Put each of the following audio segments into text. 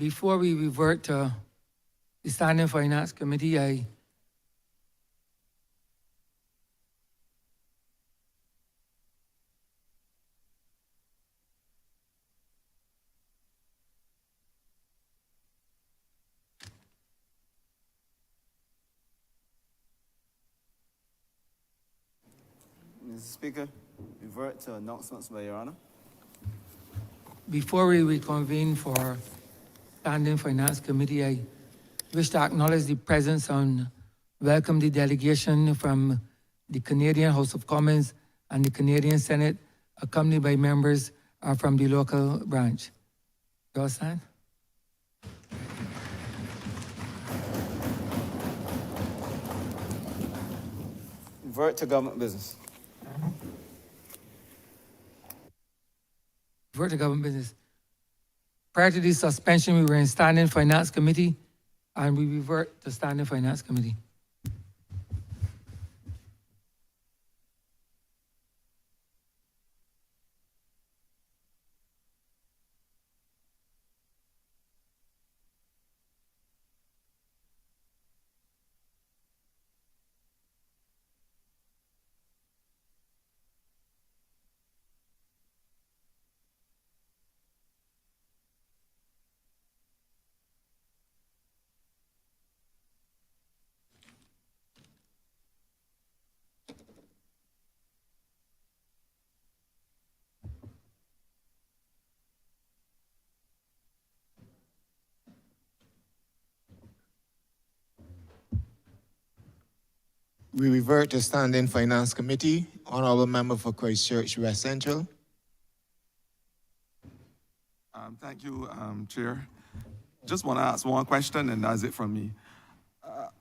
Before we revert to the Standing Finance Committee, Mr. Speaker, revert to announcements by Your Honor. before we reconvene for Standing Finance Committee, I wish to acknowledge the presence and welcome the delegation from the Canadian House of Commons and the Canadian Senate, accompanied by members from the local branch. You all stand? Revert to government business. Revert to government business. Prior to this suspension, we were in Standing Finance Committee, and we revert to Standing Finance Committee. We revert to Standing Finance Committee. Honourable Member for Christchurch West Central. Thank you, Chair. Just want to ask one question, and that's it from me.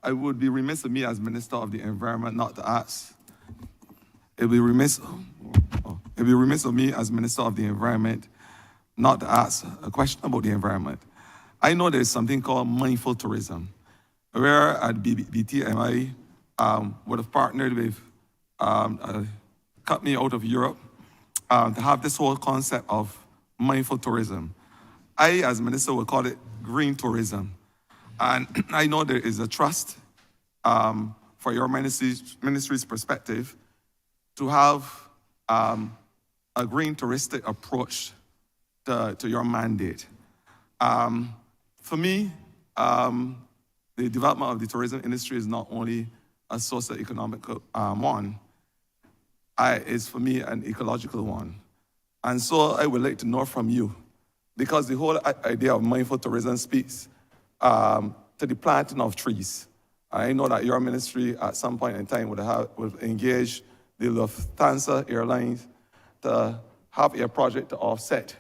I would be remiss of me as Minister of the Environment not to ask. It'd be remiss of me as Minister of the Environment not to ask a question about the environment. I know there's something called mindful tourism, where at BTMI, would have partnered with a company out of Europe to have this whole concept of mindful tourism. I, as minister, would call it green tourism. And I know there is a trust for your ministry's perspective to have a green touristic approach to your mandate. For me, the development of the tourism industry is not only a socio-economic one, it's for me an ecological one. And so I would like to know from you, because the whole idea of mindful tourism speaks to the planting of trees. I know that your ministry at some point in time would engage the Lufthansa Airlines to have a project to offset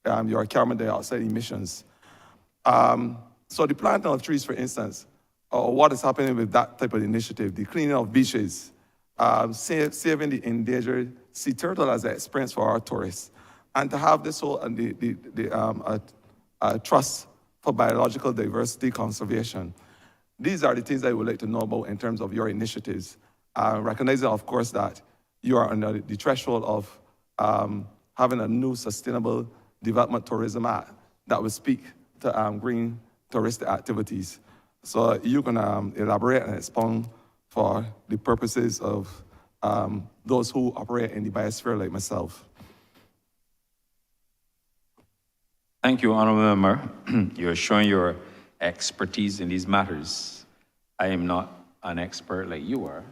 your carbon dioxide emissions. So the planting of trees, for instance, or what is happening with that type of initiative, the cleaning of beaches, saving the endangered sea turtle as an experience for our tourists, and to have this whole trust for biological diversity conservation. These are the things I would like to know about in terms of your initiatives, recognizing, of course, that you are under the threshold of having a new sustainable development tourism act that will speak to green touristic activities. So you can elaborate and expound for the purposes of those who operate in the biosphere like myself. Thank you, Honourable Member. You're showing your expertise in these matters. I am not an expert like you are,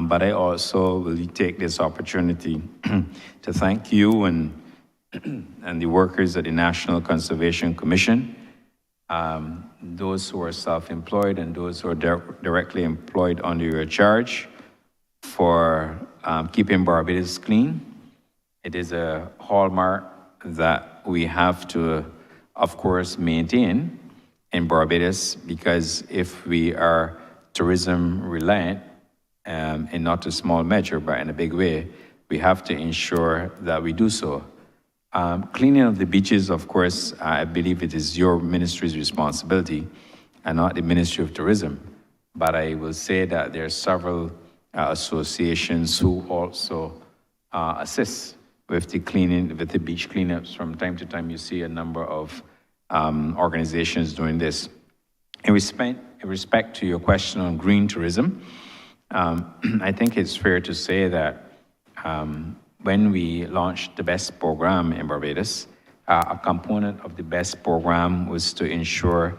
but I also will take this opportunity to thank you and the workers at the National Conservation Commission, those who are self-employed and those who are directly employed under your charge, for keeping Barbados clean. It is a hallmark that we have to, of course, maintain in Barbados, because if we are tourism reliant, in not a small measure, but in a big way, we have to ensure that we do so. Cleaning of the beaches, of course, I believe it is your ministry's responsibility and not the Ministry of Tourism. But I will say that there are several associations who also assist with the cleaning, with the beach cleanups. From time to time, you see a number of organizations doing this. In respect to your question on green tourism, I think it's fair to say that when we launched the BEST program in Barbados, a component of the BEST program was to ensure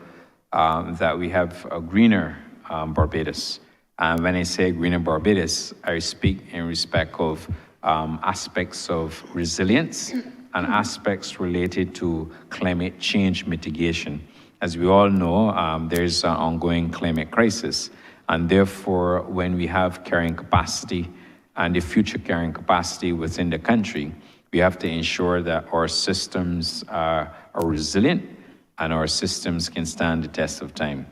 that we have a greener Barbados. And when I say greener Barbados, I speak in respect of aspects of resilience and aspects related to climate change mitigation. As we all know, there's an ongoing climate crisis. And therefore, when we have carrying capacity and the future carrying capacity within the country, we have to ensure that our systems are resilient and our systems can stand the test of time.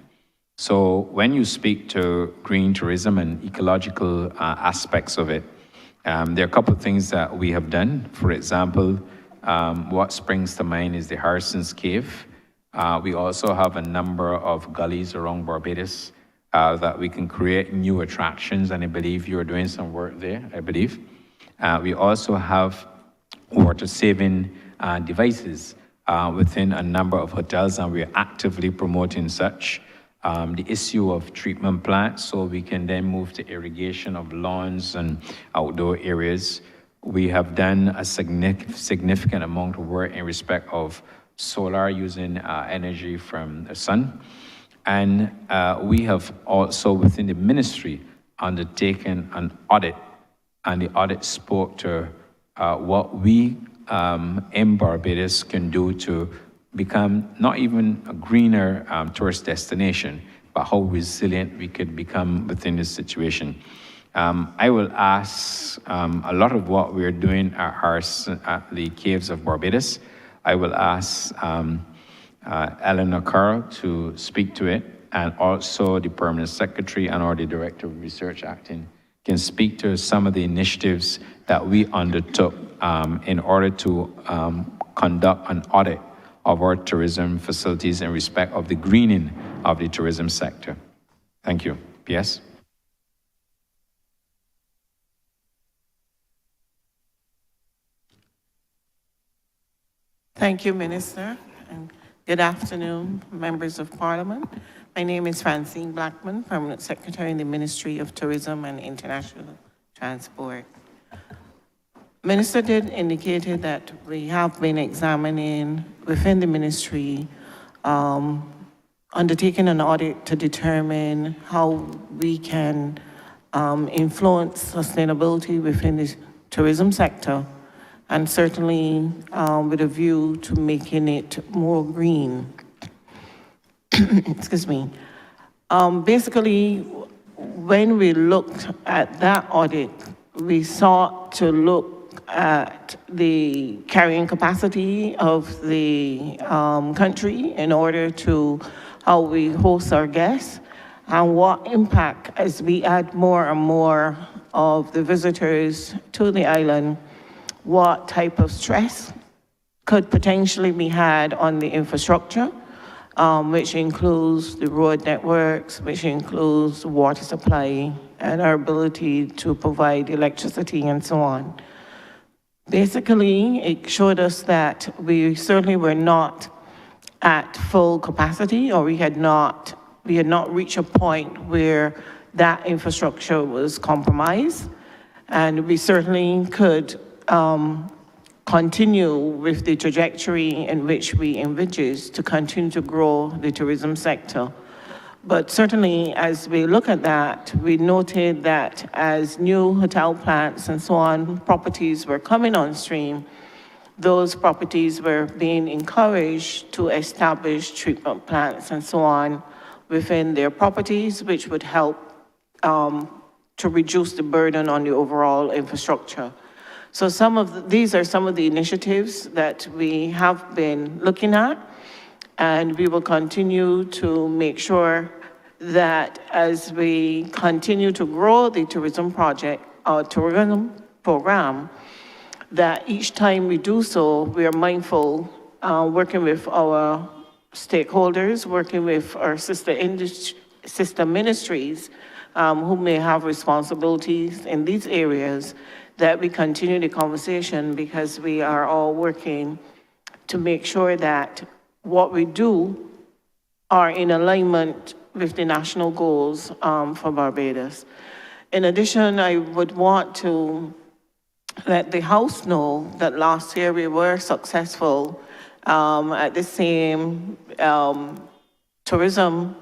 So when you speak to green tourism and ecological aspects of it, there are a couple of things that we have done. For example, what springs to mind is the Harrison's Cave. We also have a number of gullies around Barbados that we can create new attractions, and I believe you're doing some work there, I believe. We also have water-saving devices within a number of hotels, and we're actively promoting such. The issue of treatment plants, so we can then move to irrigation of lawns and outdoor areas. We have done a significant amount of work in respect of solar using energy from the sun. And we have also within the ministry undertaken an audit, and the audit spoke to what we in Barbados can do to become not even a greener tourist destination, but how resilient we could become within this situation. I will ask a lot of what we're doing at the Caves of Barbados. I will ask Eleanor Carl to speak to it, and also the Permanent Secretary and or the Director of Research Acting can speak to some of the initiatives that we undertook in order to conduct an audit of our tourism facilities in respect of the greening of the tourism sector. Thank you. PS? Thank you, Minister, and good afternoon, members of Parliament. My name is Francine Blackman, Permanent Secretary in the Ministry of Tourism and International Transport. Minister did indicate that we have been examining within the ministry, undertaking an audit to determine how we can influence sustainability within the tourism sector, and certainly with a view to making it more green. Excuse me. Basically, when we looked at that audit, we sought to look at the carrying capacity of the country in order to how we host our guests and what impact as we add more and more of the visitors to the island, what type of stress could potentially be had on the infrastructure, which includes the road networks, which includes water supply and our ability to provide electricity and so on. Basically, it showed us that we certainly were not at full capacity, or we had not reached a point where that infrastructure was compromised. And we certainly could continue with the trajectory in which we envisage to continue to grow the tourism sector. But certainly, as we look at that, we noted that as new hotel plants and so on, properties were coming on stream, those properties were being encouraged to establish treatment plants and so on within their properties, which would help to reduce the burden on the overall infrastructure. So these are some of the initiatives that we have been looking at, and we will continue to make sure that as we continue to grow the tourism program, that each time we do so, we are mindful, working with our stakeholders, working with our sister ministries who may have responsibilities in these areas, that we continue the conversation, because we are all working to make sure that what we do are in alignment with the national goals for Barbados. In addition, I would want to let the House know that last year we were successful at the same tourism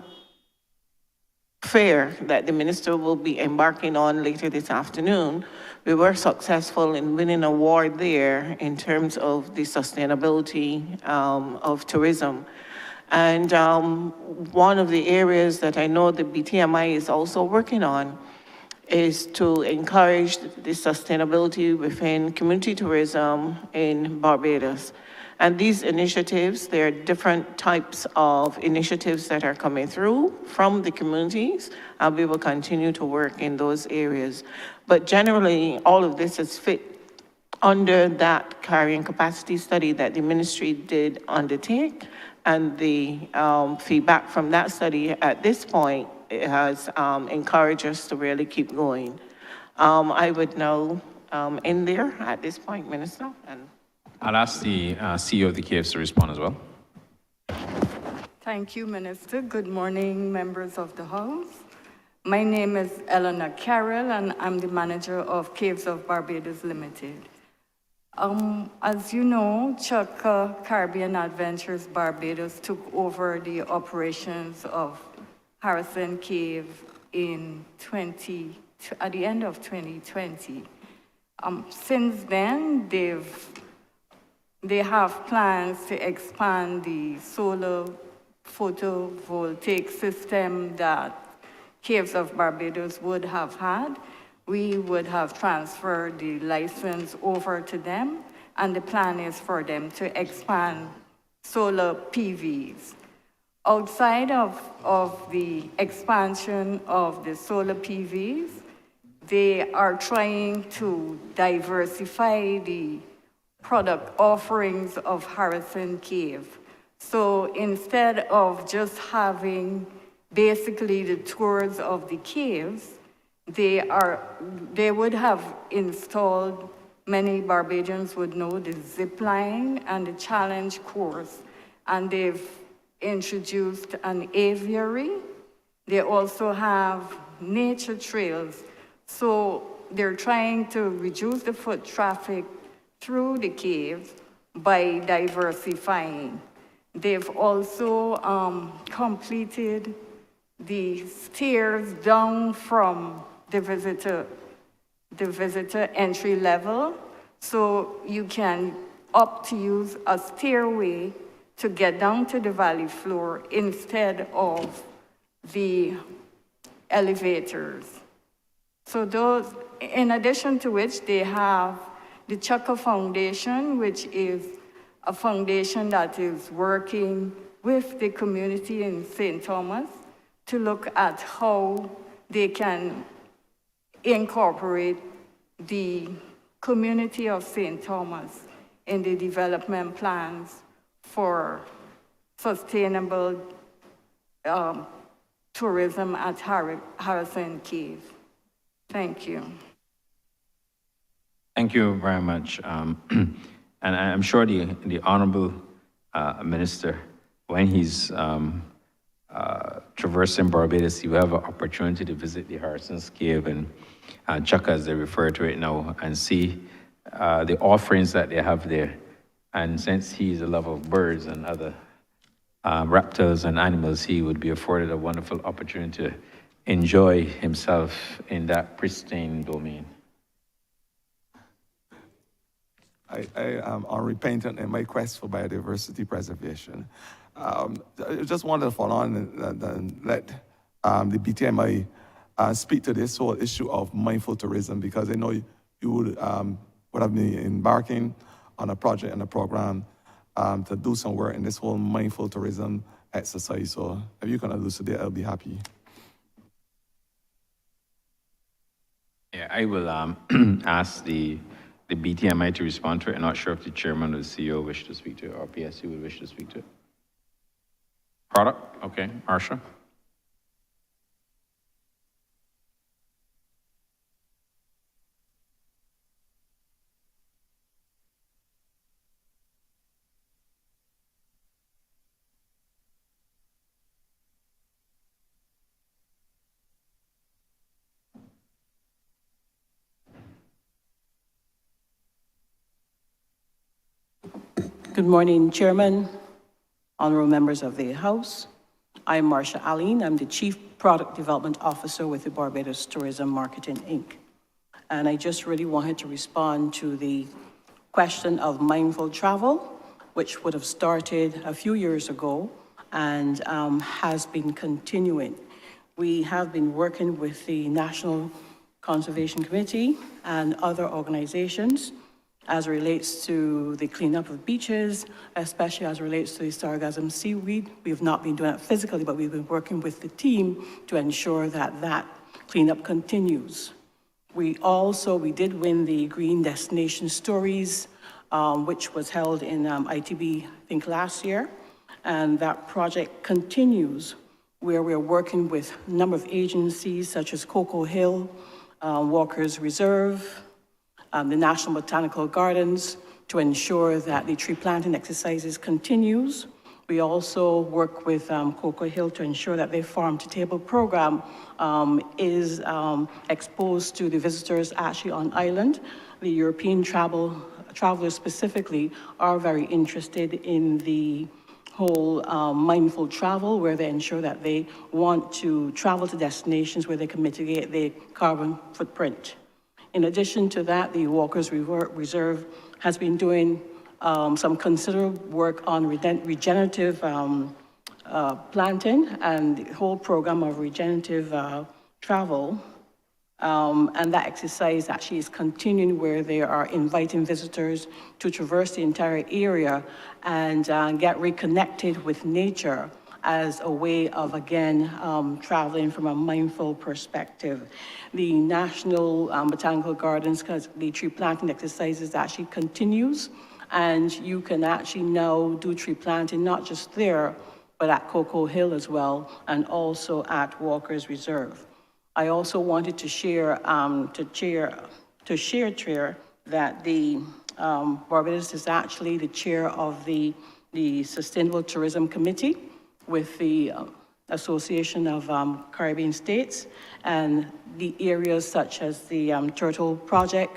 fair that the minister will be embarking on later this afternoon. We were successful in winning an award there in terms of the sustainability of tourism. And one of the areas that I know the BTMI is also working on is to encourage the sustainability within community tourism in Barbados. And these initiatives, there are different types of initiatives that are coming through from the communities, and we will continue to work in those areas. But generally, all of this is fit under that carrying capacity study that the ministry did undertake, and the feedback from that study at this point has encouraged us to really keep going. I would now end there at this point, Minister. And I'll ask the CEO of the Caves to respond as well. Thank you, Minister. Good morning, members of the House. My name is Eleanor Carroll, and I'm the manager of Caves of Barbados Limited. As you know, Chukka Caribbean Adventures Barbados took over the operations of Harrison Cave at the end of 2020. Since then, they have plans to expand the solar photovoltaic system that Caves of Barbados would have had. We would have transferred the license over to them, and the plan is for them to expand solar PVs. Outside of the expansion of the solar PVs, they are trying to diversify the product offerings of Harrison Cave. So instead of just having basically the tours of the caves, they would have installed, many Barbadians would know, the zip line and the challenge course. And they've introduced an aviary. They also have nature trails. So they're trying to reduce the foot traffic through the caves by diversifying. They've also completed the stairs down from the visitor entry level, so you can opt to use a stairway to get down to the valley floor instead of the elevators. So those, in addition to which, they have the Chukka Foundation, which is a foundation that is working with the community in St. Thomas to look at how they can incorporate the community of St. Thomas in the development plans for sustainable tourism at Harrison Cave. Thank you. Thank you very much. And I'm sure the Honourable Minister, when he's traversing Barbados, he will have an opportunity to visit the Harrison's Cave and Chukka, as they refer to it now, and see the offerings that they have there. And since he's a lover of birds and other reptiles and animals, he would be afforded a wonderful opportunity to enjoy himself in that pristine domain. I am unrepentant in my quest for biodiversity preservation. I just wanted to follow on and let the BTMI speak to this whole issue of mindful tourism, because I know you would have been embarking on a project and a program to do some work in this whole mindful tourism exercise. So if you can elucidate, I'll be happy. Yeah, I will ask the BTMI to respond to it. I'm not sure if the chairman or the CEO wish to speak to it, or PSC would wish to speak to it. Product, okay, Arsha. Good morning, Chairman, honorable members of the House. I'm Marcia Aline. I'm the Chief Product Development Officer with the Barbados Tourism Marketing, Inc. And I just really wanted to respond to the question of mindful travel, which would have started a few years ago and has been continuing. We have been working with the National Conservation Committee and other organizations as it relates to the cleanup of beaches, especially as it relates to the sargassum seaweed. We have not been doing it physically, but we've been working with the team to ensure that that cleanup continues. We did win the Green Destination Stories, which was held in ITB, I think last year. And that project continues where we're working with a number of agencies such as Cocoa Hill, Walker's Reserve, the National Botanical Gardens to ensure that the tree planting exercises continues. We also work with Cocoa Hill to ensure that their farm-to-table program is exposed to the visitors actually on island. The European travelers specifically are very interested in the whole mindful travel, where they ensure that they want to travel to destinations where they can mitigate their carbon footprint. In addition to that, the Walker's Reserve has been doing some considerable work on regenerative planting and the whole program of regenerative travel. And that exercise actually is continuing where they are inviting visitors to traverse the entire area and get reconnected with nature as a way of, again, traveling from a mindful perspective. The National Botanical Gardens, because the tree planting exercises actually continues, and you can actually now do tree planting, not just there, but at Cocoa Hill as well, and also at Walker's Reserve. I also wanted to share, Chair, that the Barbados is actually the chair of the Sustainable Tourism Committee with the Association of Caribbean States, and the areas such as the Turtle Project,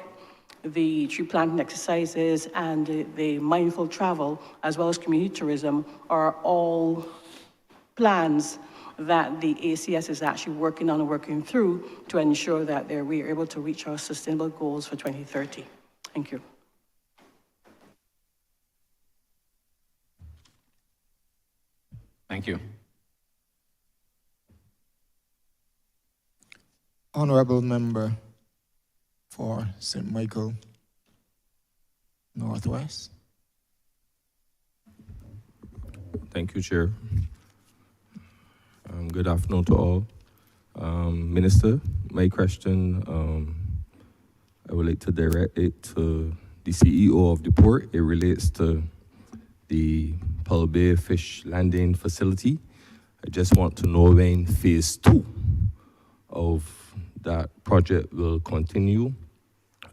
the tree planting exercises, and the mindful travel, as well as community tourism, are all plans that the ACS is actually working on and working through to ensure that we are able to reach our sustainable goals for 2030. Thank you. Thank you. Honourable Member for St. Michael Northwest. Thank you, Chair. Good afternoon to all. Minister, my question, I would like to direct it to the CEO of the port. It relates to the Pearl Bay Fish Landing Facility. I just want to know when phase 2 of that project will continue.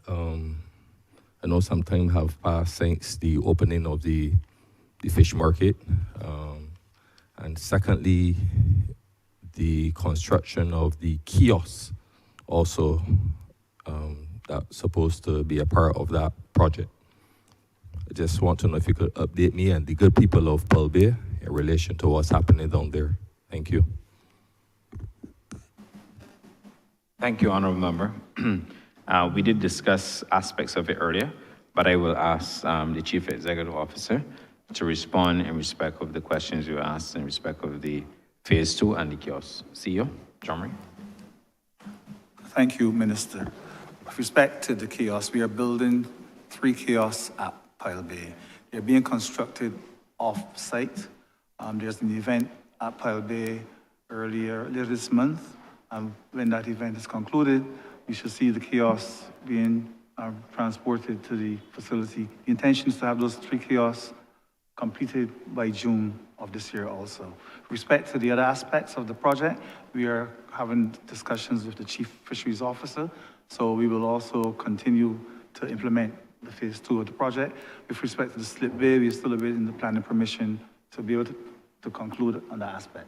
I know some time have passed since the opening of the fish market. And secondly, the construction of the kiosk also that's supposed to be a part of that project. I just want to know if you could update me and the good people of Pearl Bay in relation to what's happening down there. Thank you. Thank you, Honourable Member. We did discuss aspects of it earlier, but I will ask the Chief Executive Officer to respond in respect of the questions you asked in respect of the phase 2 and the kiosk. CEO, John Marie. Thank you, Minister. With respect to the kiosks, we are building 3 kiosks at Pile Bay. They're being constructed off-site. There's an event at Pile Bay earlier this month. When that event is concluded, we should see the kiosks being transported to the facility. The intention is to have those 3 kiosks completed by June of this year also. With respect to the other aspects of the project, we are having discussions with the Chief Fisheries Officer, so we will also continue to implement the phase 2 of the project. With respect to the slip bay, we are still awaiting the planning permission to be able to conclude on that aspect.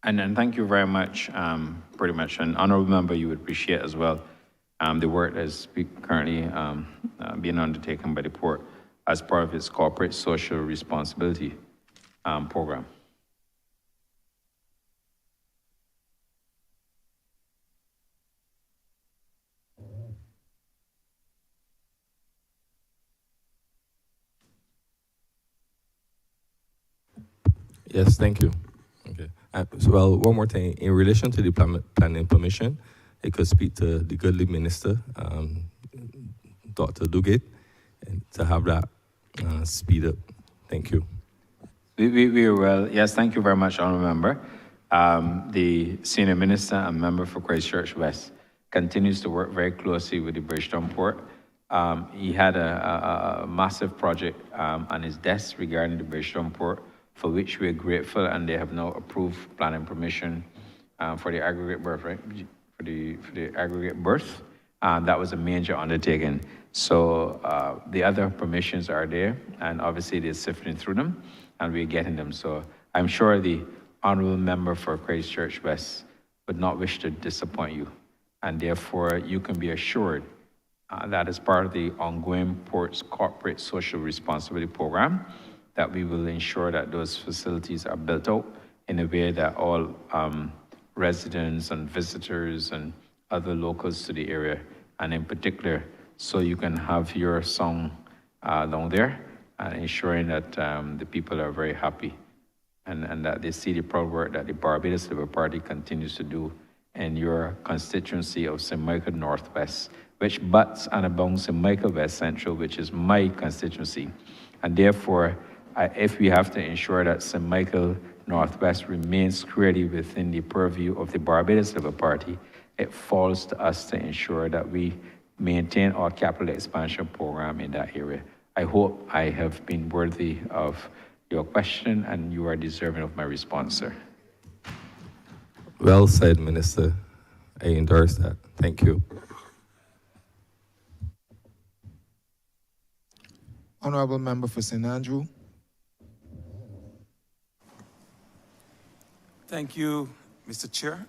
And then thank you very much, pretty much. And Honourable Member, you would appreciate as well the work that is currently being undertaken by the port as part of its corporate social responsibility program. Yes, thank you. Okay. Well, one more thing. In relation to the planning permission, I could speak to the goodly minister, Dr. Duguid, and to have that speed up. Thank you. We will, yes, thank you very much, Honourable Member. The Senior Minister and Member for Christchurch West continues to work very closely with the Bridgetown Port. He had a massive project on his desk regarding the Bridgetown Port, for which we are grateful, and they have now approved planning permission for the aggregate berth, right? For the aggregate berth. That was a major undertaking. So the other permissions are there, and obviously they're sifting through them, and we're getting them. So I'm sure the Honourable Member for Christchurch West would not wish to disappoint you, and therefore you can be assured that as part of the ongoing Port's corporate social responsibility program, that we will ensure that those facilities are built out in a way that all residents and visitors and other locals to the area, and in particular, so you can have your song down there, and ensuring that the people are very happy and that they see the proud work that the Barbados Labour Party continues to do in your constituency of St. Michael Northwest, which butts and abounds St. Michael West Central, which is my constituency. And therefore, if we have to ensure that St. Michael Northwest remains squarely within the purview of the Barbados Labour Party, it falls to us to ensure that we maintain our capital expansion program in that area. I hope I have been worthy of your question and you are deserving of my response, sir. Well said, Minister. I endorse that. Thank you. Honourable Member for St. Andrew. Thank you, Mr. Chair.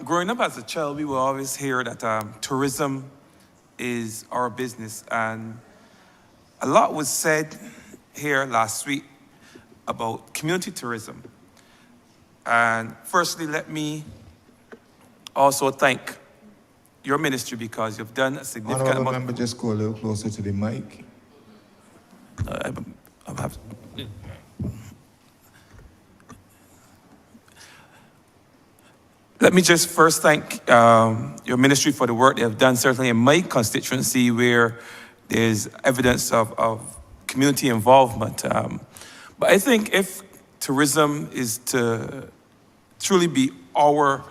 Growing up as a child, we will always hear that tourism is our business. And a lot was said here last week about community tourism. And firstly, let me also thank your ministry because you've done a significant Honourable amount. Member, just go a little closer to the mic. Let me just first thank your ministry for the work they have done, certainly in my constituency where there's evidence of community involvement. But I think if tourism is to truly be our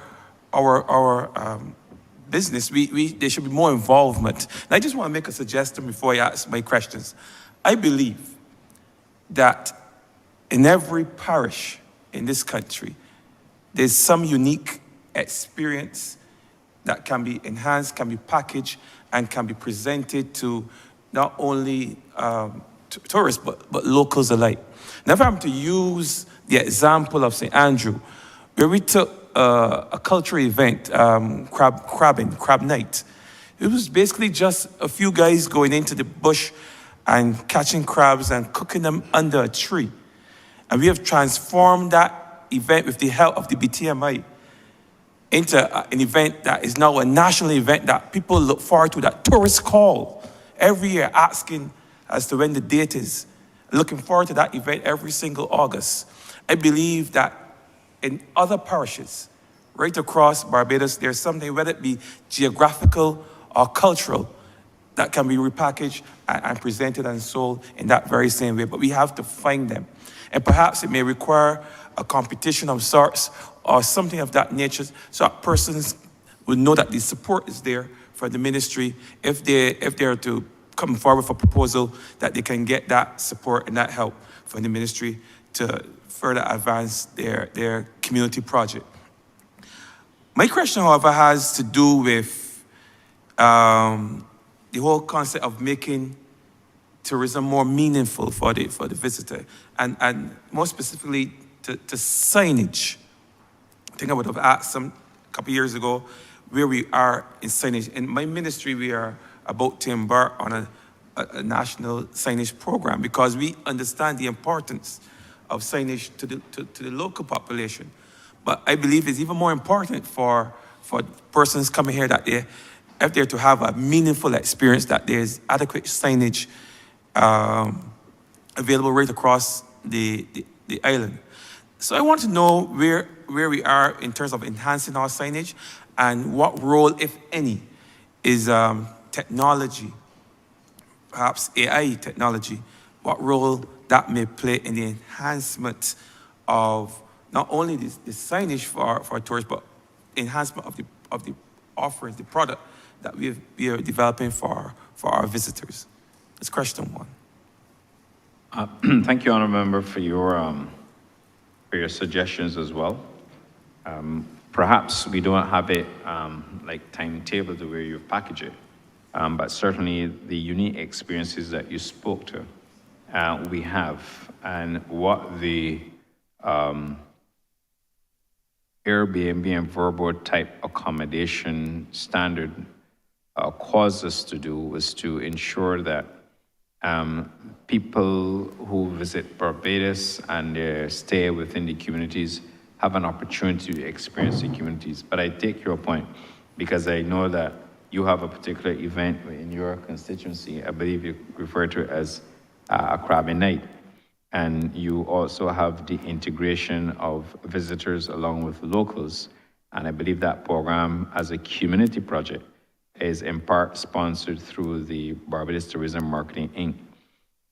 business, there should be more involvement. And I just want to make a suggestion before I ask my questions. I believe that in every parish in this country, there's some unique experience that can be enhanced, can be packaged, and can be presented to not only tourists, but locals alike. Now, if I'm to use the example of St. Andrew, where we took a cultural event, crab night. It was basically just a few guys going into the bush and catching crabs and cooking them under a tree. And we have transformed that event with the help of the BTMI into an event that is now a national event that people look forward to, that tourists call every year asking as to when the date is. Looking forward to that event every single August. I believe that in other parishes, right across Barbados, there's something, whether it be geographical or cultural, that can be repackaged and presented and sold in that very same way. But we have to find them. And perhaps it may require a competition of sorts or something of that nature, so that persons will know that the support is there for the ministry if they're to come forward for a proposal, that they can get that support and that help from the ministry to further advance their community project. My question, however, has to do with the whole concept of making tourism more meaningful for the visitor, and more specifically to signage. I think I would have asked a couple years ago where we are in signage. In my ministry, we are about to embark on a a national signage program because we understand the importance of signage to the local population. But I believe it's even more important for persons coming here that if they're to have a meaningful experience, that there's adequate signage available right across the island. So I want to know where we are in terms of enhancing our signage and what role, if any, is technology, perhaps AI technology, what role that may play in the enhancement of not only the signage for tourists, but enhancement of the offerings, the product that we are developing for our visitors. That's question one. Thank you, Honourable Member, for your suggestions as well. Perhaps we don't have it like timetable the way you've packaged it, but certainly the unique experiences that you spoke to, we have, and what the Airbnb and Verbo type accommodation standard caused us to do was to ensure that people who visit Barbados and their stay within the communities have an opportunity to experience the communities. But I take your point because I know that you have a particular event in your constituency. I believe you refer to it as a Krabi Night. And you also have the integration of visitors along with locals. And I believe that program as a community project is in part sponsored through the Barbados Tourism Marketing, Inc.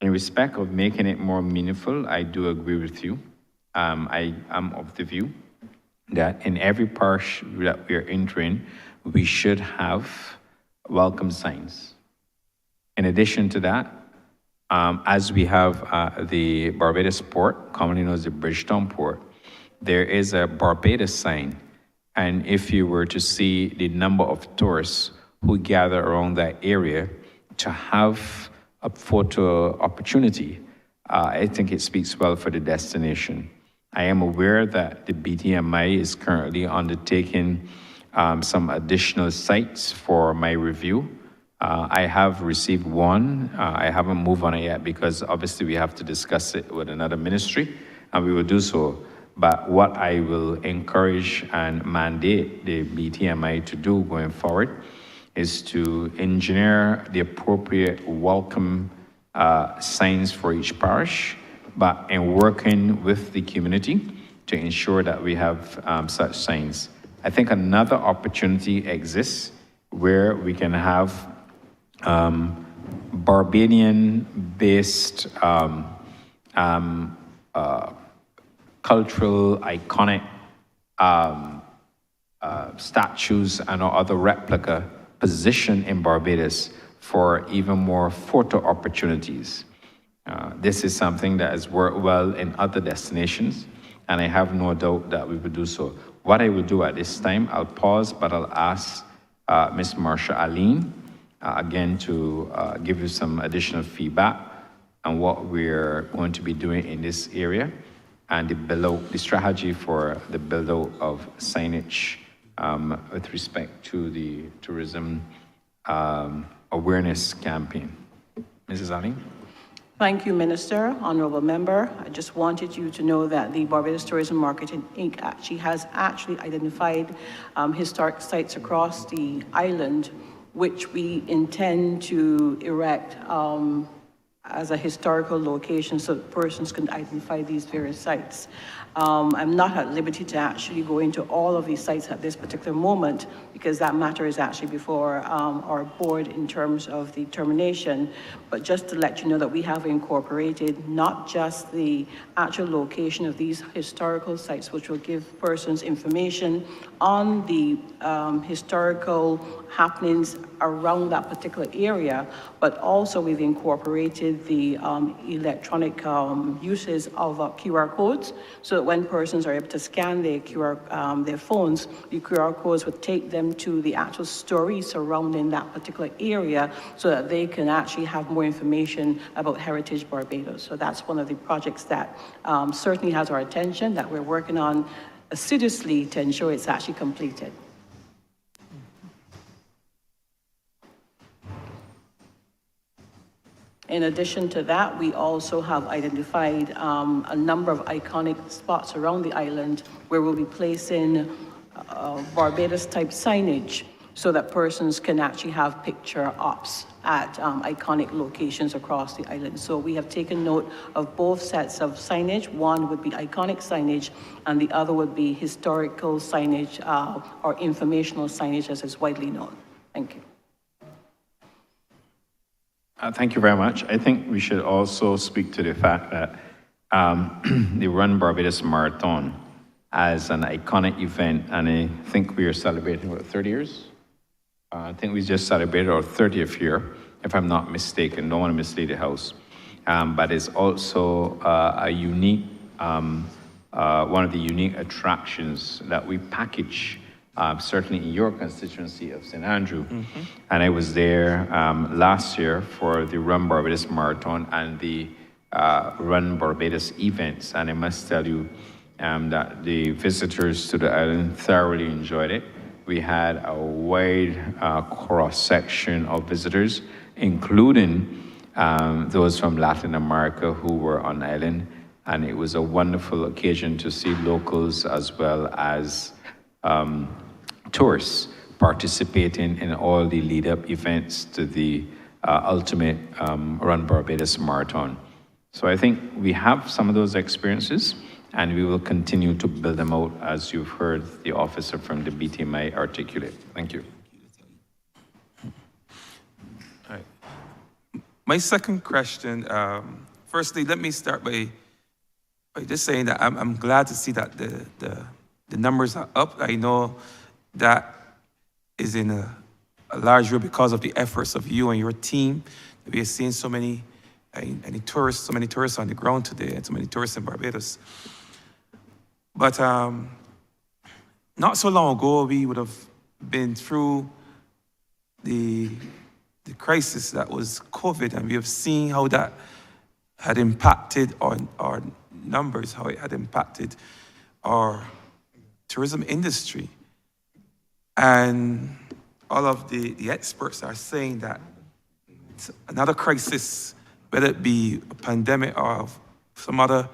In respect of making it more meaningful, I do agree with you. I am of the view that in every parish that we are entering, we should have welcome signs. In addition to that, as we have the Barbados port, commonly known as the Bridgetown port, there is a Barbados sign. And if you were to see the number of tourists who gather around that area to have a photo opportunity, I think it speaks well for the destination. I am aware that the BTMI is currently undertaking some additional sites for my review. I have received one. I haven't moved on it yet because obviously we have to discuss it with another ministry, and we will do so. But what I will encourage and mandate the BTMI to do going forward is to engineer the appropriate welcome signs for each parish, but in working with the community to ensure that we have such signs. I think another opportunity exists where we can have Barbadian-based cultural, iconic statues and other replica positioned in Barbados for even more photo opportunities. This is something that has worked well in other destinations, and I have no doubt that we will do so. What I will do at this time, I'll pause, but I'll ask Ms. Marsha Aline again to give you some additional feedback on what we're going to be doing in this area and the strategy for the build-out of signage with respect to the tourism awareness campaign. Mrs. Aline? Thank you, Minister. Honourable Member, I just wanted you to know that the Barbados Tourism Marketing, Inc. has identified historic sites across the island which we intend to erect as a historical location so that persons can identify these various sites. I'm not at liberty to actually go into all of these sites at this particular moment because that matter is actually before our board in terms of the determination. But just to let you know that we have incorporated not just the actual location of these historical sites, which will give persons information on the historical happenings around that particular area, but also we've incorporated the electronic uses of QR codes, so that when persons are able to scan their their phones, the QR codes would take them to the actual story surrounding that particular area, so that they can actually have more information about Heritage Barbados. So that's one of the projects that certainly has our attention, that we're working on assiduously to ensure it's actually completed. In addition to that, we also have identified a number of iconic spots around the island where we'll be placing Barbados-type signage so that persons can actually have picture ops at iconic locations across the island. So we have taken note of both sets of signage. One would be iconic signage, and the other would be historical signage or informational signage, as is widely known. Thank you. Thank you very much. I think we should also speak to the fact that the Run Barbados Marathon as an iconic event, and I think we are celebrating, what, 30 years? I think we just celebrated our 30th year, if I'm not mistaken. Don't want to mislead the House. But it's also a unique, one of the unique attractions that we package, certainly in your constituency of St. Andrew. And I was there last year for the Run Barbados Marathon and the Run Barbados events. And I must tell you that the visitors to the island thoroughly enjoyed it. We had a wide cross-section of visitors, including those from Latin America who were on island. And it was a wonderful occasion to see locals as well as tourists participating in all the lead-up events to the ultimate Run Barbados Marathon. So I think we have some of those experiences, and we will continue to build them out, as you've heard the officer from the BTMI articulate. Thank you. All right. My second question, firstly, let me start by just saying that I'm glad to see that the numbers are up. I know that is in a large way because of the efforts of you and your team. We are seeing so many tourists on the ground today, and so many tourists in Barbados. But not so long ago, we would have been through the crisis that was COVID, and we have seen how that had impacted our numbers, how it had impacted our tourism industry. And all of the experts are saying that it's another crisis, whether it be a pandemic or some other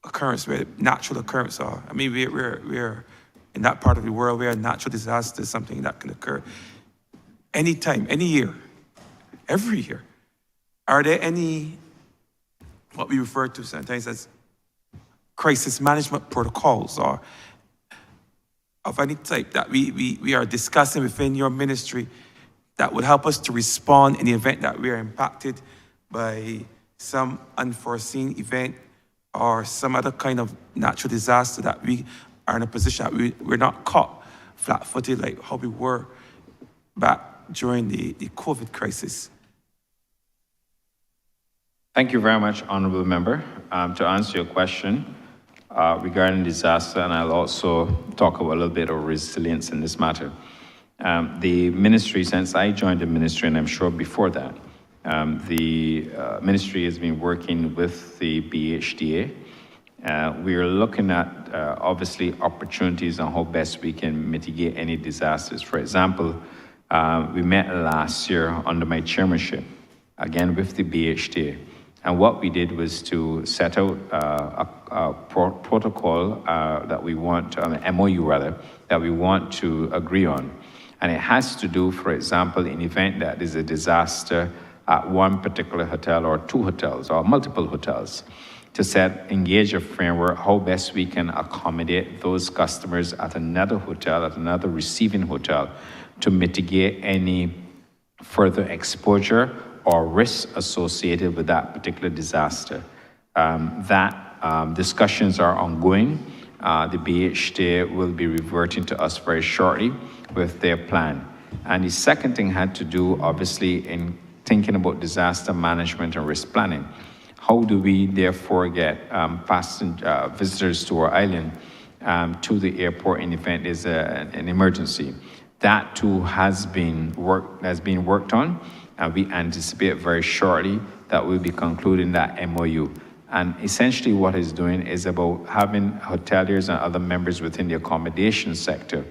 occurrence, where natural occurrence are. I mean, we're in that part of the world where a natural disaster is something that can occur anytime, any year, every year. Are there any, what we refer to sometimes as crisis management protocols or of any type that we are discussing within your ministry that would help us to respond in the event that we are impacted by some unforeseen event or some other kind of natural disaster, that we are in a position that we're not caught flat-footed like how we were back during the COVID crisis? Thank you very much, Honourable Member. To answer your question regarding disaster, and I'll also talk about a little bit of resilience in this matter. The ministry, since I joined the ministry, and I'm sure before that, the ministry has been working with the BHDA. We are looking at, obviously, opportunities on how best we can mitigate any disasters. For example, we met last year under my chairmanship, again with the BHDA. And what we did was to set out a protocol that we want, an MOU rather, that we want to agree on. And it has to do, for example, in the event that there's a disaster at one particular hotel or two hotels or multiple hotels, to engage a framework how best we can accommodate those customers at another hotel, at another receiving hotel, to mitigate any further exposure or risks associated with that particular disaster. Discussions are ongoing. The BHD will be reverting to us very shortly with their plan. And the second thing had to do, obviously, in thinking about disaster management and risk planning. How do we therefore get visitors to our island to the airport in the event there's an emergency? That too has been worked on, and we anticipate very shortly that we'll be concluding that MOU. And essentially what it's doing is about having hoteliers and other members within the accommodation sector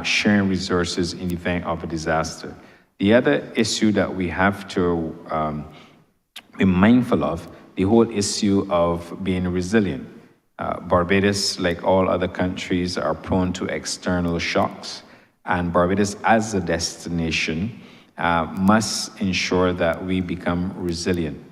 sharing resources in the event of a disaster. The other issue that we have to be mindful of the whole issue of being resilient. Barbados, like all other countries, are prone to external shocks, and Barbados as a destination must ensure that we become resilient.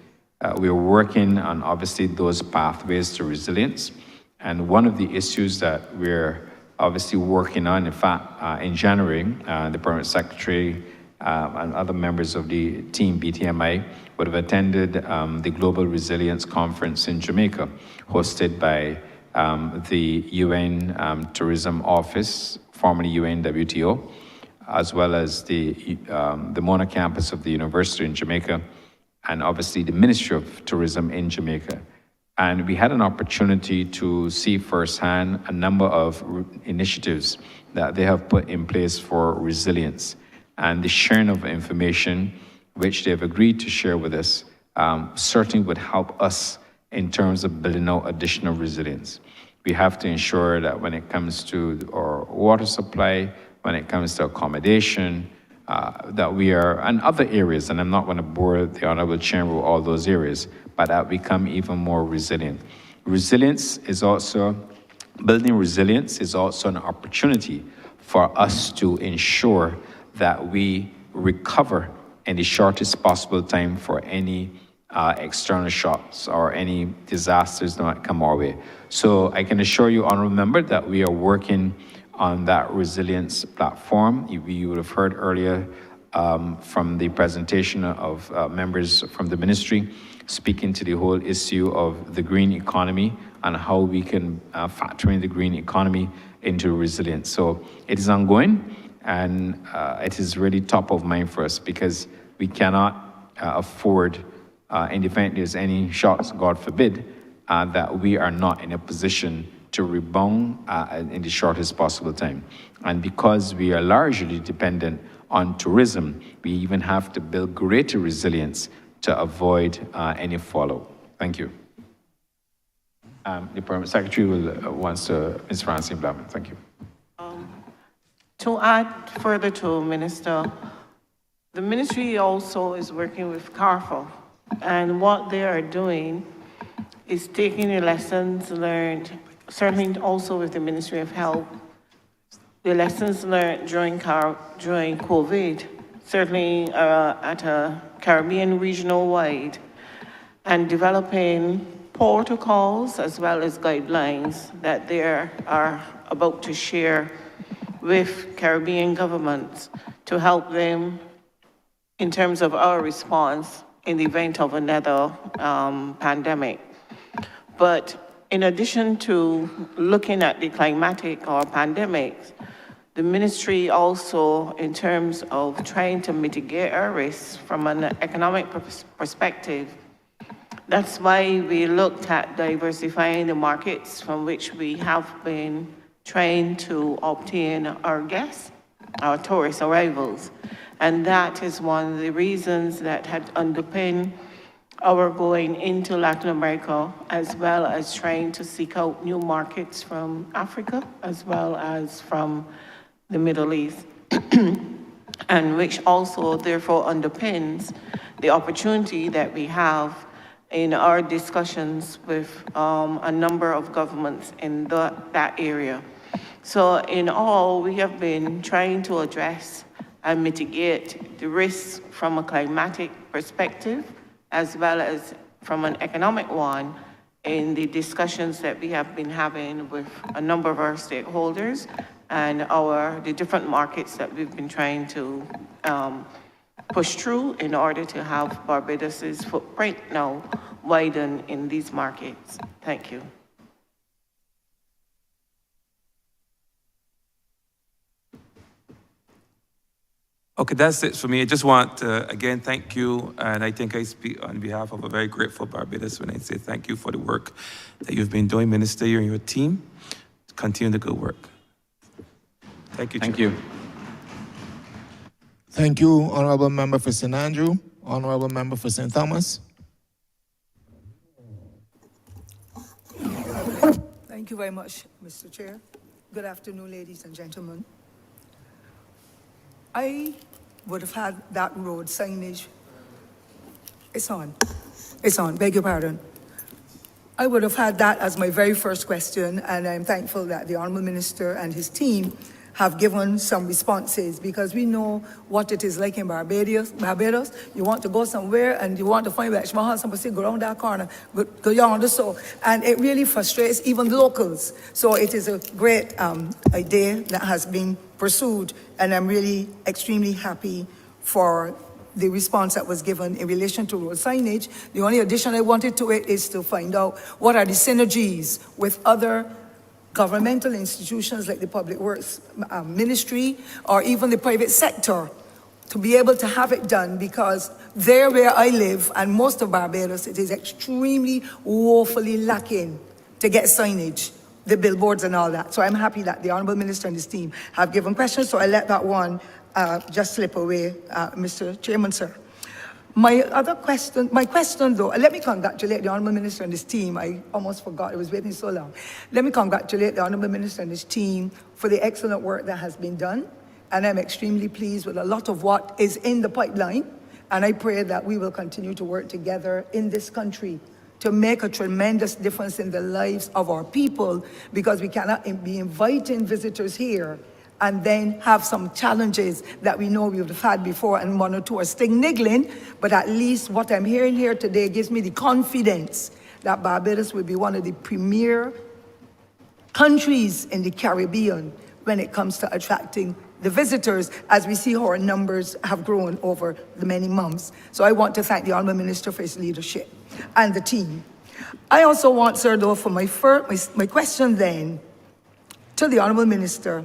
We're working on obviously those pathways to resilience, and one of the issues that we're obviously working on, in fact, in January, the Permanent Secretary and other members of the team, BTMI, would have attended the Global Resilience Conference in Jamaica, hosted by the UN Tourism Office, formerly UNWTO, as well as the Mona campus of the University in Jamaica, and obviously the Ministry of Tourism in Jamaica. And we had an opportunity to see firsthand a number of initiatives that they have put in place for resilience. And the sharing of information, which they've agreed to share with us, certainly would help us in terms of building out additional resilience. We have to ensure that when it comes to our water supply, when it comes to accommodation, that we are, and other areas, and I'm not going to bore the Honourable Chairman with all those areas, but that we become even more resilient. Resilience is also, building resilience is also an opportunity for us to ensure that we recover in the shortest possible time for any external shocks or any disasters that might come our way. So I can assure you, Honourable Member, that we are working on that resilience platform. You would have heard earlier from the presentation of members from the ministry speaking to the whole issue of the green economy and how we can factor in the green economy into resilience. So it is ongoing, and it is really top of mind for us because we cannot afford, in the event there's any shocks, God forbid, that we are not in a position to rebound in the shortest possible time. And because we are largely dependent on tourism, we even have to build greater resilience to avoid any fallout. Thank you. The Permanent Secretary wants to, Ms. Francine Blackman. Thank you. To add further to Minister, the ministry also is working with CARFO, and what they are doing is taking the lessons learned, certainly also with the Ministry of Health, the lessons learned during COVID, certainly at a Caribbean regional wide, and developing protocols as well as guidelines that they are about to share with Caribbean governments to help them in terms of our response in the event of another pandemic. But in addition to looking at the climatic or pandemics, the ministry also, in terms of trying to mitigate our risks from an economic perspective, that's why we looked at diversifying the markets from which we have been trying to obtain our guests, our tourist arrivals. And that is one of the reasons that had underpinned our going into Latin America, as well as trying to seek out new markets from Africa, as well as from the Middle East, and which also therefore underpins the opportunity that we have in our discussions with a number of governments in that area. So in all, we have been trying to address and mitigate the risks from a climatic perspective, as well as from an economic one, in the discussions that we have been having with a number of our stakeholders and the different markets that we've been trying to push through in order to have Barbados's footprint now widen in these markets. Thank you. Okay, that's it for me. I just want to, again, thank you. And I think I speak on behalf of a very grateful Barbados when I say thank you for the work that you've been doing, Minister, you and your team. Continue the good work. Thank you, Chair. Thank you. Thank you, Honourable Member for St. Andrew. Honourable Member for St. Thomas. Thank you very much, Mr. Chair. Good afternoon, ladies and gentlemen. I would have had that road signage. It's on. It's on, beg your pardon. I would have had that as my very first question, and I'm thankful that the Honourable Minister and his team have given some responses, because we know what it is like in Barbados. You want to go somewhere and you want to find where somebody say, go around that corner, go yonder, so. And it really frustrates even locals. So it is a great idea that has been pursued, and I'm really extremely happy for the response that was given in relation to road signage. The only addition I wanted to it is to find out what are the synergies with other governmental institutions like the Public Works Ministry or even the private sector to be able to have it done, because there where I live and most of Barbados, it is extremely woefully lacking to get signage, the billboards and all that. So I'm happy that the Honourable Minister and his team have given questions, so I let that one just slip away, Mr. Chairman, sir. My question though, let me congratulate the Honourable Minister and his team. I almost forgot, it was waiting so long. Let me congratulate the Honourable Minister and his team for the excellent work that has been done. And I'm extremely pleased with a lot of what is in the pipeline. And I pray that we will continue to work together in this country to make a tremendous difference in the lives of our people, because we cannot be inviting visitors here and then have some challenges that we know we've had before, and one or two are still niggling, but at least what I'm hearing here today gives me the confidence that Barbados will be one of the premier countries in the Caribbean when it comes to attracting the visitors, as we see how our numbers have grown over the many months. So I want to thank the Honourable Minister for his leadership and the team. I also want, sir, though, for my question then to the Honourable Minister,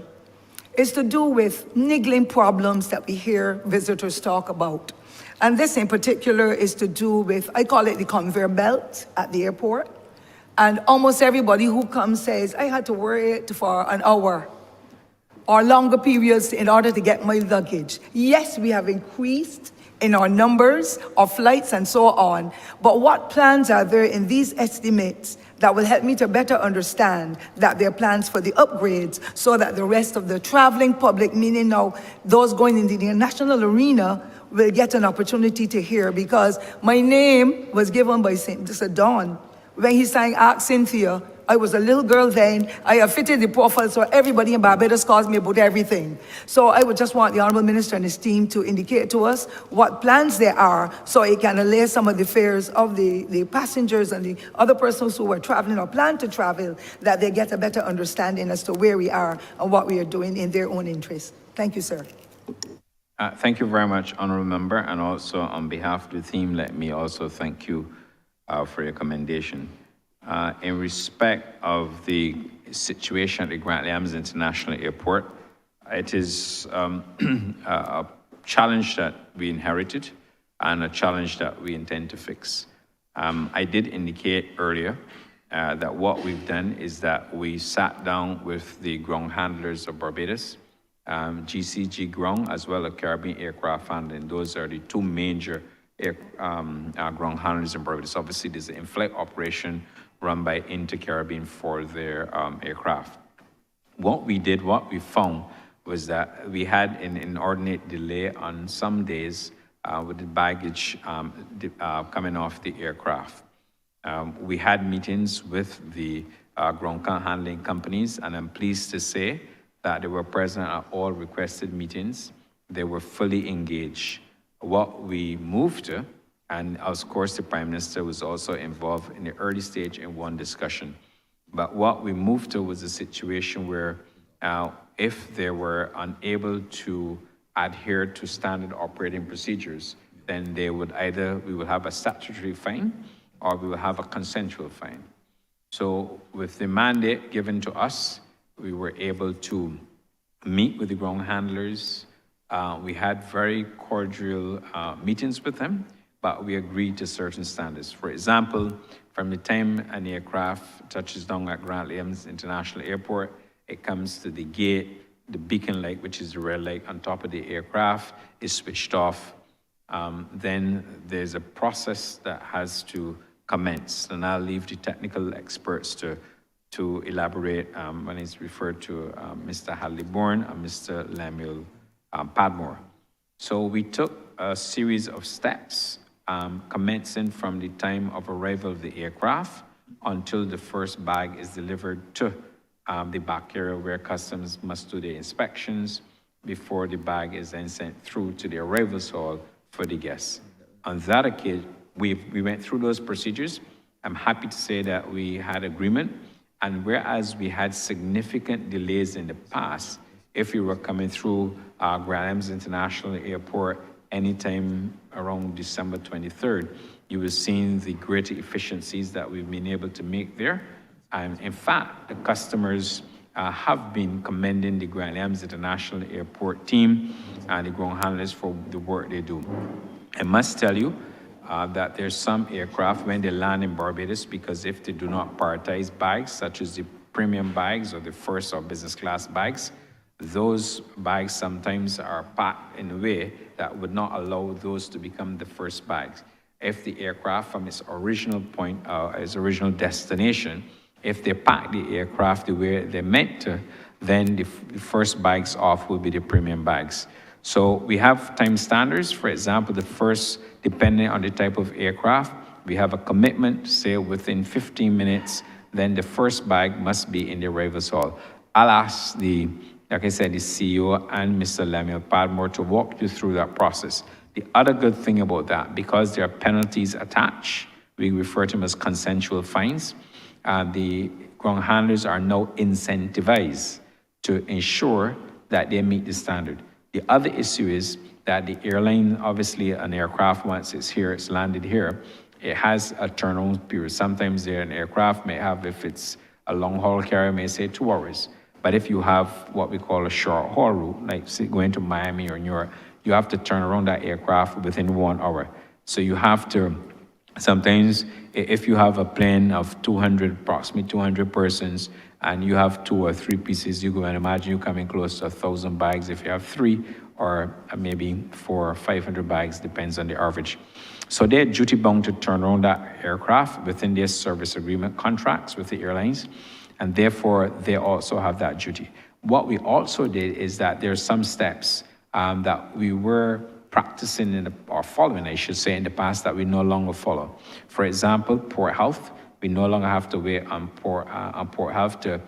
is to do with niggling problems that we hear visitors talk about. And this in particular is to do with, I call it the conveyor belt at the airport. And almost everybody who comes says, I had to wait for an hour or longer periods in order to get my luggage. Yes, we have increased in our numbers of flights and so on, but what plans are there in these estimates that will help me to better understand that there are plans for the upgrades so that the rest of the traveling public, meaning now those going in the international arena, will get an opportunity to hear? Because my name was given by Sir Don when he sang Ask Cynthia. I was a little girl then. I have fitted the profile, so everybody in Barbados calls me about everything. So I would just want the Honourable Minister and his team to indicate to us what plans there are so it can allay some of the fears of the passengers and the other persons who are traveling or plan to travel, that they get a better understanding as to where we are and what we are doing in their own interest. Thank you, sir. Thank you very much, Honourable Member. And also on behalf of the team, let me also thank you for your commendation. In respect of the situation at the Grant Williams International Airport, it is a challenge that we inherited and a challenge that we intend to fix. I did indicate earlier that what we've done is that we sat down with the ground handlers of Barbados, GCG Ground, as well as Caribbean Aircraft Handling. Those are the two major ground handlers in Barbados. Obviously, there's an in-flight operation run by Inter-Caribbean for their aircraft. What we found was that we had an inordinate delay on some days with the baggage coming off the aircraft. We had meetings with the ground handling companies, and I'm pleased to say that they were present at all requested meetings. They were fully engaged. What we moved to, and of course, the Prime Minister was also involved in the early stage in one discussion. But what we moved to was a situation where if they were unable to adhere to standard operating procedures, then we would have a statutory fine or we would have a consensual fine. So with the mandate given to us, we were able to meet with the ground handlers. We had very cordial meetings with them, but we agreed to certain standards. For example, from the time an aircraft touches down at Grant Williams International Airport, it comes to the gate, the beacon light, which is the red light on top of the aircraft, is switched off. Then there's a process that has to commence, and I'll leave the technical experts to elaborate when it's referred to Mr. Hadley Bourne and Mr. Lemuel Padmore. So we took a series of steps commencing from the time of arrival of the aircraft until the first bag is delivered to the back area where customs must do the inspections before the bag is then sent through to the arrivals hall for the guests. On that occasion, we went through those procedures. I'm happy to say that we had agreement, and whereas we had significant delays in the past, if you were coming through Grand Islands International Airport anytime around December 23rd, you were seeing the greater efficiencies that we've been able to make there. And in fact, the customers have been commending the Grand Islands International Airport team and the ground handlers for the work they do. I must tell you that there's some aircraft when they land in Barbados, because if they do not prioritize bags, such as the premium bags or the first or business class bags, those bags sometimes are packed in a way that would not allow those to become the first bags. If the aircraft from its original point, its original destination, if they pack the aircraft the way they're meant to, then the first bags off will be the premium bags. So we have time standards. For example, the first, depending on the type of aircraft, we have a commitment, say within 15 minutes, then the first bag must be in the arrivals hall. I'll ask like I said, the CEO and Mr. Lemuel Padmore to walk you through that process. The other good thing about that, because there are penalties attached, we refer to them as consensual fines, the ground handlers are now incentivized to ensure that they meet the standard. The other issue is that the airline, obviously an aircraft, once it's here, it's landed here, it has a turnaround period. Sometimes an aircraft may have, if it's a long haul carrier, may say 2 hours. But if you have what we call a short haul route, like say going to Miami or New York, you have to turn around that aircraft within 1 hour. So you have to, sometimes if you have a plane of approximately 200 persons, and you have 2 or 3 pieces, you go and imagine you coming close to 1,000 bags if you have 3, or maybe 400 or 500 bags, depends on the average. So they're duty bound to turn around that aircraft within their service agreement contracts with the airlines, and therefore they also have that duty. What we also did is that there's some steps that we were practicing or following, I should say, in the past that we no longer follow. For example, port health. We no longer have to wait on port health to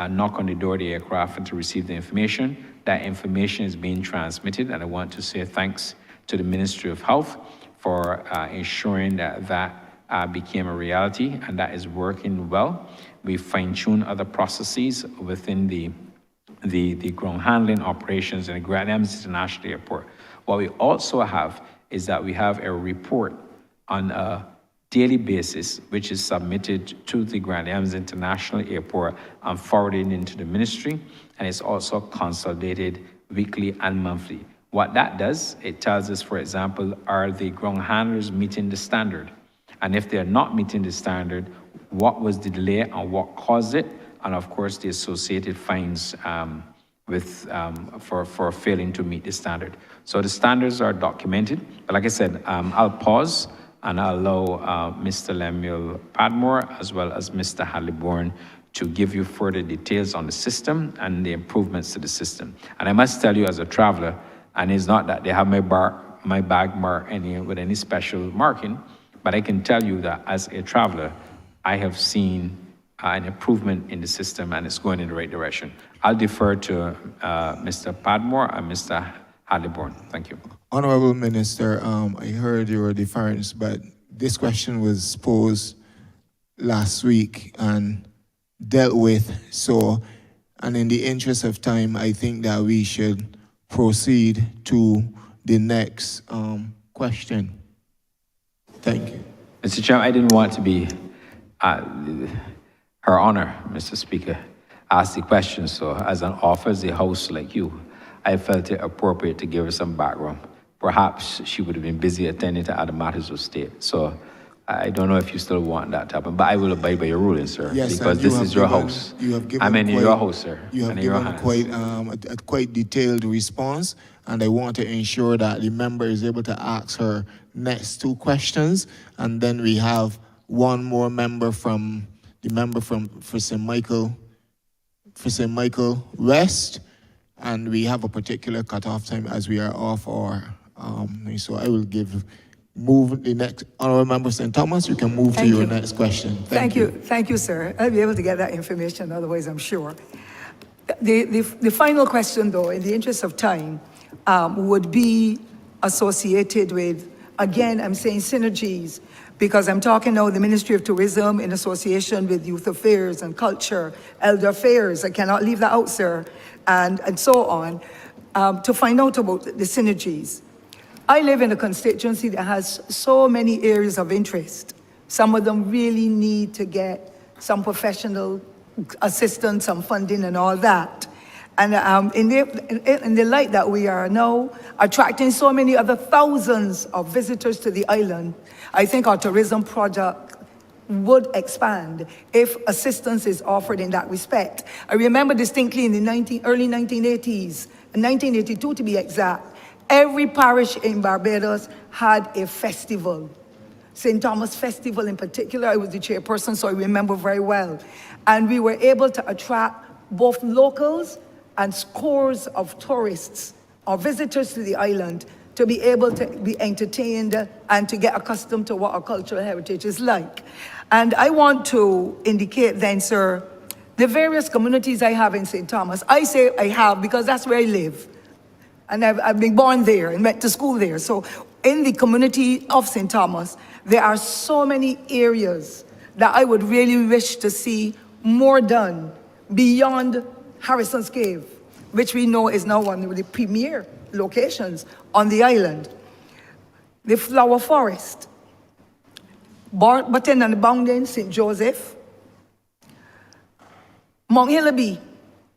knock on the door of the aircraft and to receive the information. That information is being transmitted, and I want to say thanks to the Ministry of Health for ensuring that that became a reality, and that is working well. We fine-tune other processes within the ground handling operations in the Grand Islands International Airport. What we also have is that we have a report on a daily basis, which is submitted to the Grand Islands International Airport and forwarded into the ministry, and it's also consolidated weekly and monthly. What that does, it tells us, for example, are the ground handlers meeting the standard? And if they're not meeting the standard, what was the delay and what caused it? And of course, the associated fines for failing to meet the standard. So the standards are documented, but like I said, I'll pause and I'll allow Mr. Lemuel Padmore as well as Mr. Hadley-Bourne to give you further details on the system and the improvements to the system. And I must tell you, as a traveler, and it's not that they have my bag marked with any special marking, but I can tell you that as a traveler, I have seen an improvement in the system, and it's going in the right direction. I'll defer to Mr. Padmore and Mr. Hadley-Bourne. Thank you. Honourable Minister, I heard your deference, but this question was posed last week and dealt with. So, and in the interest of time, I think that we should proceed to the next question. Thank you. Mr. Chairman, I didn't want to be Her Honor, Mr. Speaker, asked the question. So as an officer, as a host like you, I felt it appropriate to give her some background. Perhaps she would have been busy attending to other matters of state. So I don't know if you still want that to happen, but I will abide by your ruling, sir, yes, because this is your house. You have given I'm in your house, sir. You have given a quite detailed response, and I want to ensure that the member is able to ask her next 2 questions, and then we have one more member from for St. Michael West, and we have a particular cutoff time as we are off our. So I will give move the next, Honourable Member St. Thomas, you can move to Thank your you. next question. Thank you, sir. I'll be able to get that information, otherwise I'm sure. The final question, though, in the interest of time, would be associated with, again, I'm saying synergies, because I'm talking now the Ministry of Tourism in association with Youth Affairs and Culture, Elder Affairs, I cannot leave that out, sir, and so on, to find out about the synergies. I live in a constituency that has so many areas of interest. Some of them really need to get some professional assistance, some funding and all that. And in the light that we are now attracting so many other thousands of visitors to the island, I think our tourism project would expand if assistance is offered in that respect. I remember distinctly in the early 1980s, 1982 to be exact, every parish in Barbados had a festival. St. Thomas Festival in particular, I was the chairperson, so I remember very well. And we were able to attract both locals and scores of tourists or visitors to the island to be able to be entertained and to get accustomed to what our cultural heritage is like. And I want to indicate then, sir, the various communities I have in St. Thomas. I say I have because that's where I live. And I've been born there and went to school there. So in the community of St. Thomas, there are so many areas that I would really wish to see more done beyond Harrison's Cave, which we know is now one of the premier locations on the island. The Flower Forest, Barberton and Bounding, St. Joseph, Mount Hillaby,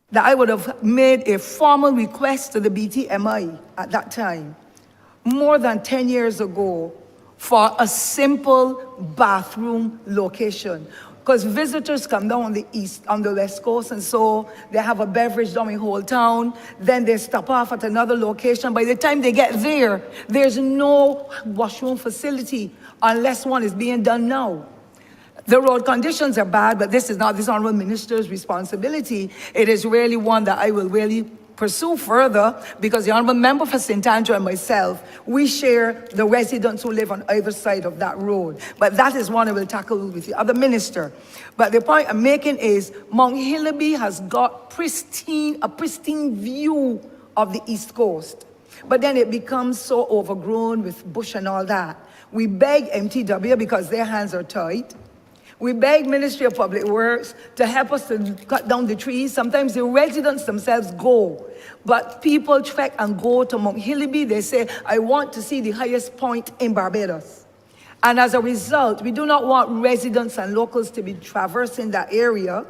that I would have made a formal request to the BTMI at that time, more than 10 years ago, for a simple bathroom location. Because visitors come down on the west coast, and so they have a beverage down in Whole Town, then they stop off at another location. By the time they get there, there's no washroom facility unless one is being done now. The road conditions are bad, but this is not this Honourable Minister's responsibility. It is really one that I will really pursue further, because the Honourable Member for St. Andrew and myself, we share the residents who live on either side of that road. But that is one I will tackle with the other minister. But the point I'm making is Mount Hillaby has got a pristine view of the East Coast. But then it becomes so overgrown with bush and all that. We beg MTW because their hands are tied. We beg Ministry of Public Works to help us to cut down the trees. Sometimes the residents themselves go, but people trek and go to Mount Hillaby. They say, I want to see the highest point in Barbados. And as a result, we do not want residents and locals to be traversing that area.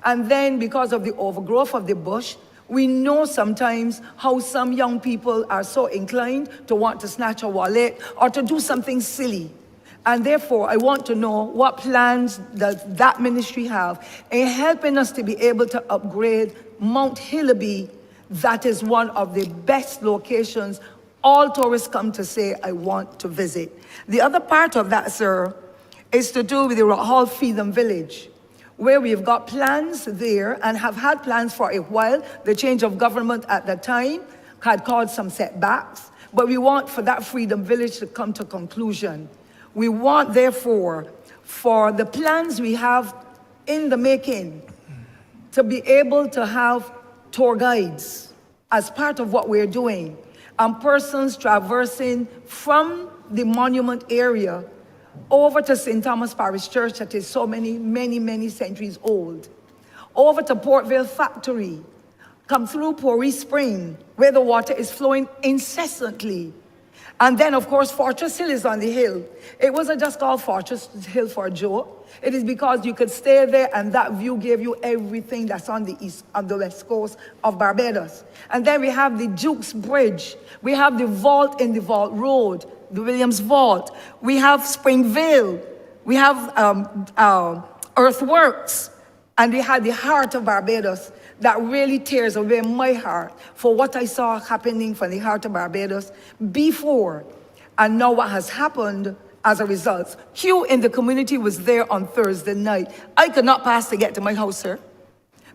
And then because of the overgrowth of the bush, we know sometimes how some young people are so inclined to want to snatch a wallet or to do something silly. And therefore, I want to know what plans does that ministry have in helping us to be able to upgrade Mount Hillaby. That is one of the best locations all tourists come to say, I want to visit. The other part of that, sir, is to do with the Rock Hall Freedom Village, where we've got plans there and have had plans for a while. The change of government at the time had caused some setbacks, but we want for that Freedom Village to come to conclusion. We want, therefore, for the plans we have in the making to be able to have tour guides as part of what we're doing, and persons traversing from the monument area over to St. Thomas Parish Church that is so many centuries old, over to Portvale Factory, come through Pori Spring, where the water is flowing incessantly. And then, of course, Fortress Hill is on the hill. It wasn't just called Fortress Hill for a joke. It is because you could stay there and that view gave you everything that's on the west coast of Barbados. And then we have the Duke's Bridge. We have the vault in the Vault Road, the Williams Vault. We have Springvale. We have Earthworks. And we had the heart of Barbados that really tears away my heart for what I saw happening from the heart of Barbados before and now what has happened as a result. Queue in the community was there on Thursday night. I could not pass to get to my house, sir,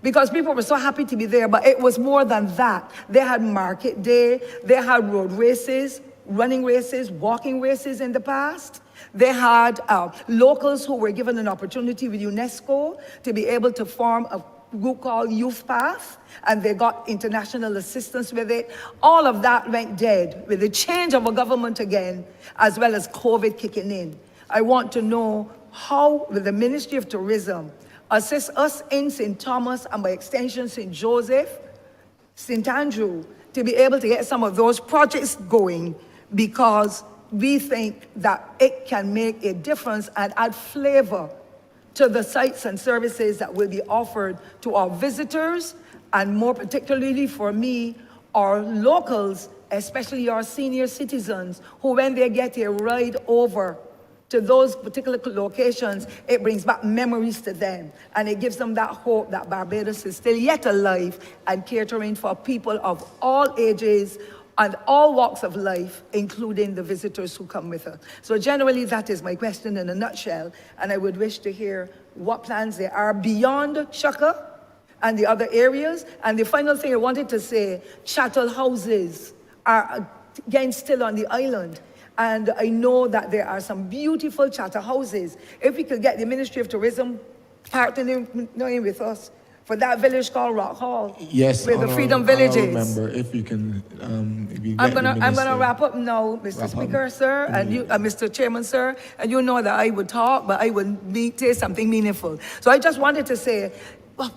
because people were so happy to be there, but it was more than that. They had market day, they had road races, running races, walking races in the past. They had locals who were given an opportunity with UNESCO to be able to form a group called Youth Path, and they got international assistance with it. All of that went dead with the change of a government again, as well as COVID kicking in. I want to know how will the Ministry of Tourism assist us in St. Thomas and by extension St. Joseph, St. Andrew, to be able to get some of those projects going, because we think that it can make a difference and add flavor to the sites and services that will be offered to our visitors, and more particularly for me, our locals, especially our senior citizens, who when they get a ride over to those particular locations, it brings back memories to them, and it gives them that hope that Barbados is still yet alive and catering for people of all ages and all walks of life, including the visitors who come with us. So generally, that is my question in a nutshell, and I would wish to hear what plans there are beyond Shaka and the other areas. And the final thing I wanted to say, chattel houses are again still on the island. And I know that there are some beautiful chattel houses. If we could get the Ministry of Tourism partnering with us for that village called Rock Hall, Yes, where the Freedom Villages. Remember, if you can, if you I'm get the gonna minister- wrap up now, Mr. Speaker, sir, and you, Mr. Chairman, sir, and you know that I would talk, but I would say something meaningful. So I just wanted to say,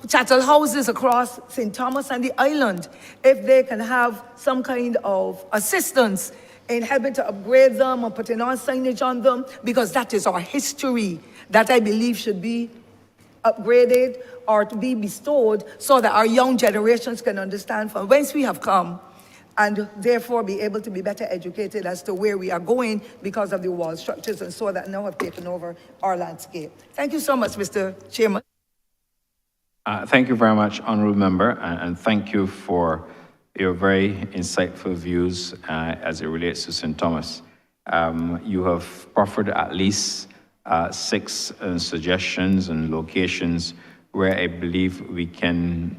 chattel houses across St. Thomas and the island, if they can have some kind of assistance in helping to upgrade them or putting on signage on them, because that is our history that I believe should be upgraded or to be bestowed, so that our young generations can understand from whence we have come, and therefore be able to be better educated as to where we are going because of the wall structures and so that now have taken over our landscape. Thank you so much, Mr. Chairman. Thank you very much, Honourable Member, and thank you for your very insightful views as it relates to St. Thomas. You have proffered at least 6 suggestions and locations where I believe we can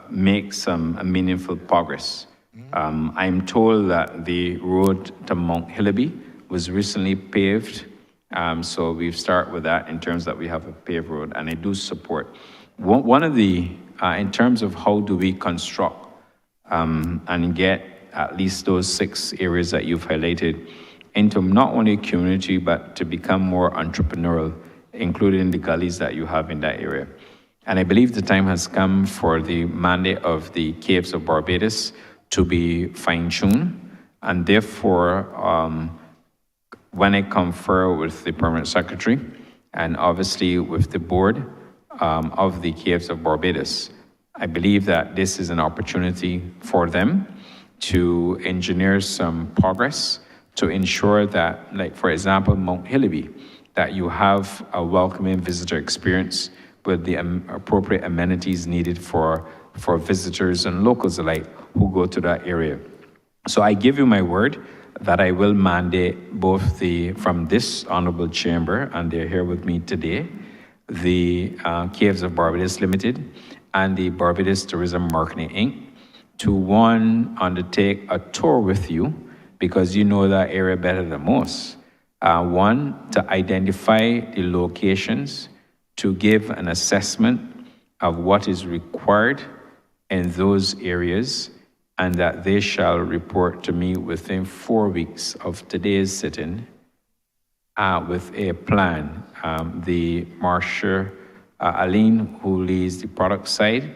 make some meaningful progress. I'm told that the road to Mount Hillaby was recently paved, so we've started with that in terms that we have a paved road, and I do support. One of the, in terms of how do we construct and get at least those 6 areas that you've highlighted into not only community, but to become more entrepreneurial, including the gullies that you have in that area. And I believe the time has come for the mandate of the Caves of Barbados to be fine-tuned, and therefore, when I confer with the Permanent Secretary, and obviously with the board of the Caves of Barbados, I believe that this is an opportunity for them to engineer some progress to ensure that, like for example, Mount Hillaby, that you have a welcoming visitor experience with the appropriate amenities needed for visitors and locals alike who go to that area. So I give you my word that I will mandate both from this honorable chamber, and they're here with me today, the Caves of Barbados Limited and the Barbados Tourism Marketing Inc. to one, undertake a tour with you, because you know that area better than most. One, to identify the locations, to give an assessment of what is required in those areas, and that they shall report to me within 4 weeks of today's sitting with a plan. The Marsha Aline, who leads the product side,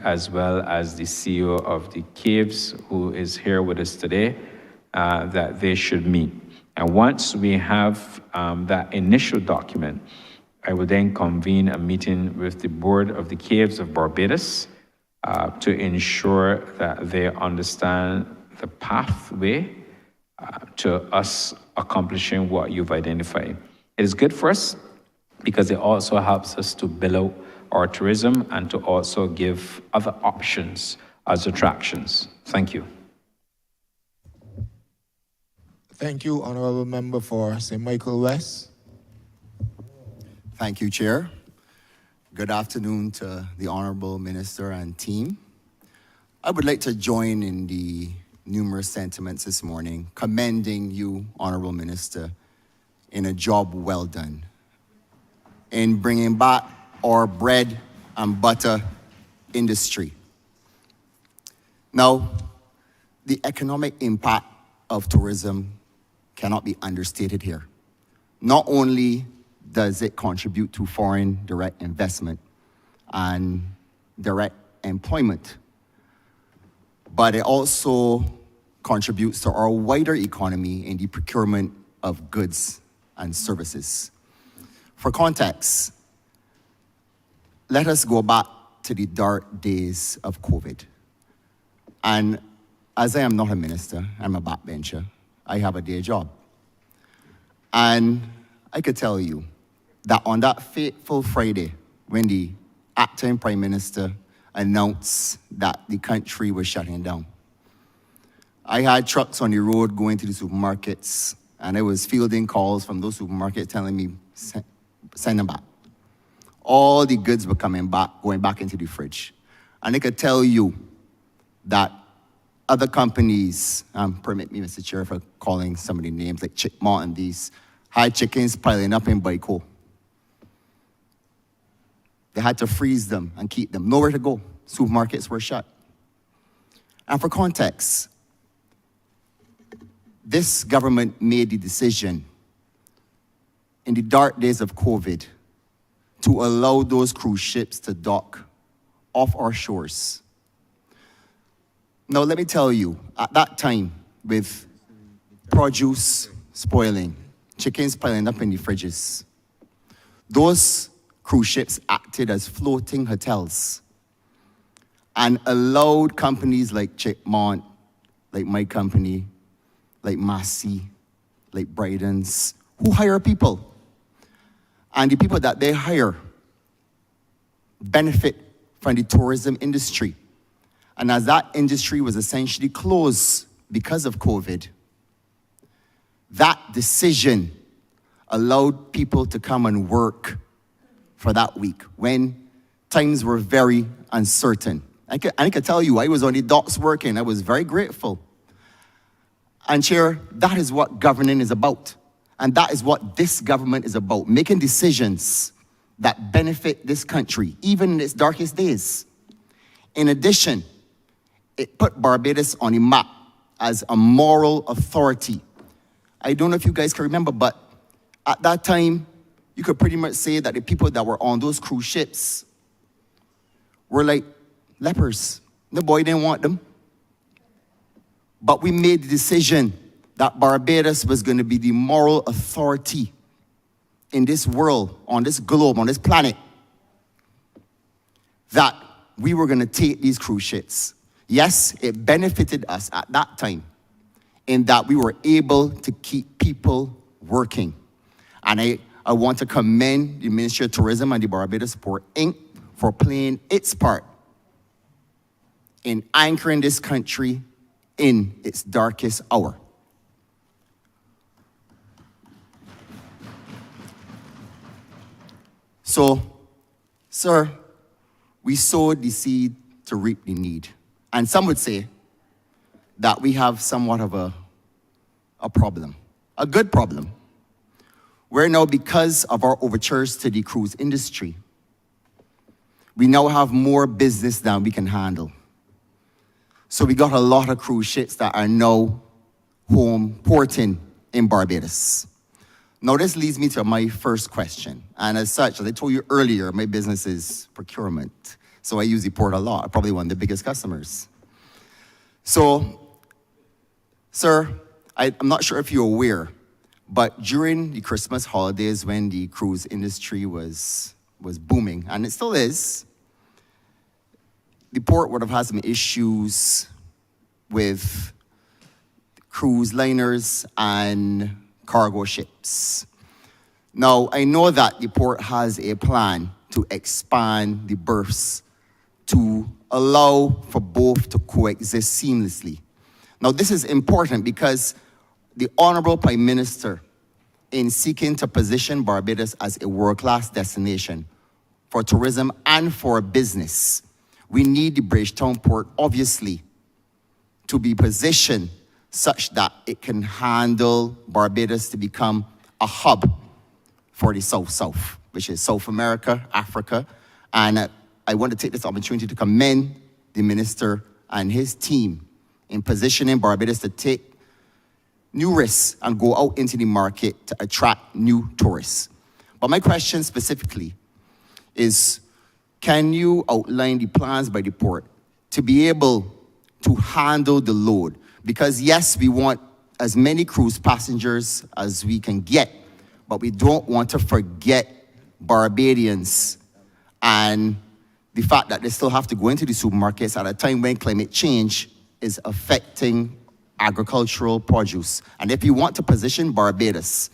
as well as the CEO of the Caves, who is here with us today, that they should meet. And once we have that initial document, I will then convene a meeting with the board of the Caves of Barbados to ensure that they understand the pathway to us accomplishing what you've identified. It is good for us because it also helps us to build out our tourism and to also give other options as attractions. Thank you. Thank you, Honourable Member for St. Michael West. Thank you, Chair. Good afternoon to the Honourable Minister and team. I would like to join in the numerous sentiments this morning, commending you, Honourable Minister, in a job well done in bringing back our bread and butter industry. Now, the economic impact of tourism cannot be understated here. Not only does it contribute to foreign direct investment and direct employment, but it also contributes to our wider economy in the procurement of goods and services. For context, let us go back to the dark days of COVID. And as I am not a minister, I'm a backbencher, I have a day job. And I could tell you that on that fateful Friday, when the acting Prime Minister announced that the country was shutting down, I had trucks on the road going to the supermarkets, and I was fielding calls from those supermarkets telling me, send them back. All the goods were coming back, going back into the fridge. And I could tell you that other companies, permit me, Mr. Chair, for calling some of the names, like Chickmont and these, had chickens piling up in Baiko. They had to freeze them and keep them. Nowhere to go. Supermarkets were shut. And for context, this government made the decision in the dark days of COVID to allow those cruise ships to dock off our shores. Now, let me tell you, at that time, with produce spoiling, chickens piling up in the fridges, those cruise ships acted as floating hotels and allowed companies like Chickmont, like my company, like Massey, like Bryden's, who hire people. And the people that they hire benefit from the tourism industry. And as that industry was essentially closed because of COVID, that decision allowed people to come and work for that week when times were very uncertain. I can tell you, I was on the docks working. I was very grateful. And Chair, that is what governing is about. And that is what this government is about, making decisions that benefit this country, even in its darkest days. In addition, it put Barbados on the map as a moral authority. I don't know if you guys can remember, but at that time, you could pretty much say that the people that were on those cruise ships were like lepers. The boy didn't want them. But we made the decision that Barbados was going to be the moral authority in this world, on this globe, on this planet, that we were going to take these cruise ships. Yes, it benefited us at that time in that we were able to keep people working. And I want to commend the Ministry of Tourism and the Barbados Port Inc. for playing its part in anchoring this country in its darkest hour. So, sir, we sowed the seed to reap the need. And some would say that we have somewhat of a problem, a good problem, where now, because of our overtures to the cruise industry, we now have more business than we can handle. So we got a lot of cruise ships that are now home porting in Barbados. Now this leads me to my first question. And as such, as I told you earlier, my business is procurement. So I use the port a lot, probably one of the biggest customers. So, sir, I'm not sure if you're aware, but during the Christmas holidays when the cruise industry was booming, and it still is, the port would have had some issues with cruise liners and cargo ships. Now, I know that the port has a plan to expand the berths to allow for both to coexist seamlessly. Now, this is important because the Honourable Prime Minister, in seeking to position Barbados as a world-class destination for tourism and for business, we need the Bridgetown port, obviously, to be positioned such that it can handle Barbados to become a hub for the South-South, which is South America, Africa. And I want to take this opportunity to commend the minister and his team in positioning Barbados to take new risks and go out into the market to attract new tourists. But my question specifically is, can you outline the plans by the port to be able to handle the load? Because yes, we want as many cruise passengers as we can get, but we don't want to forget Barbadians and the fact that they still have to go into the supermarkets at a time when climate change is affecting agricultural produce. And if you want to position Barbados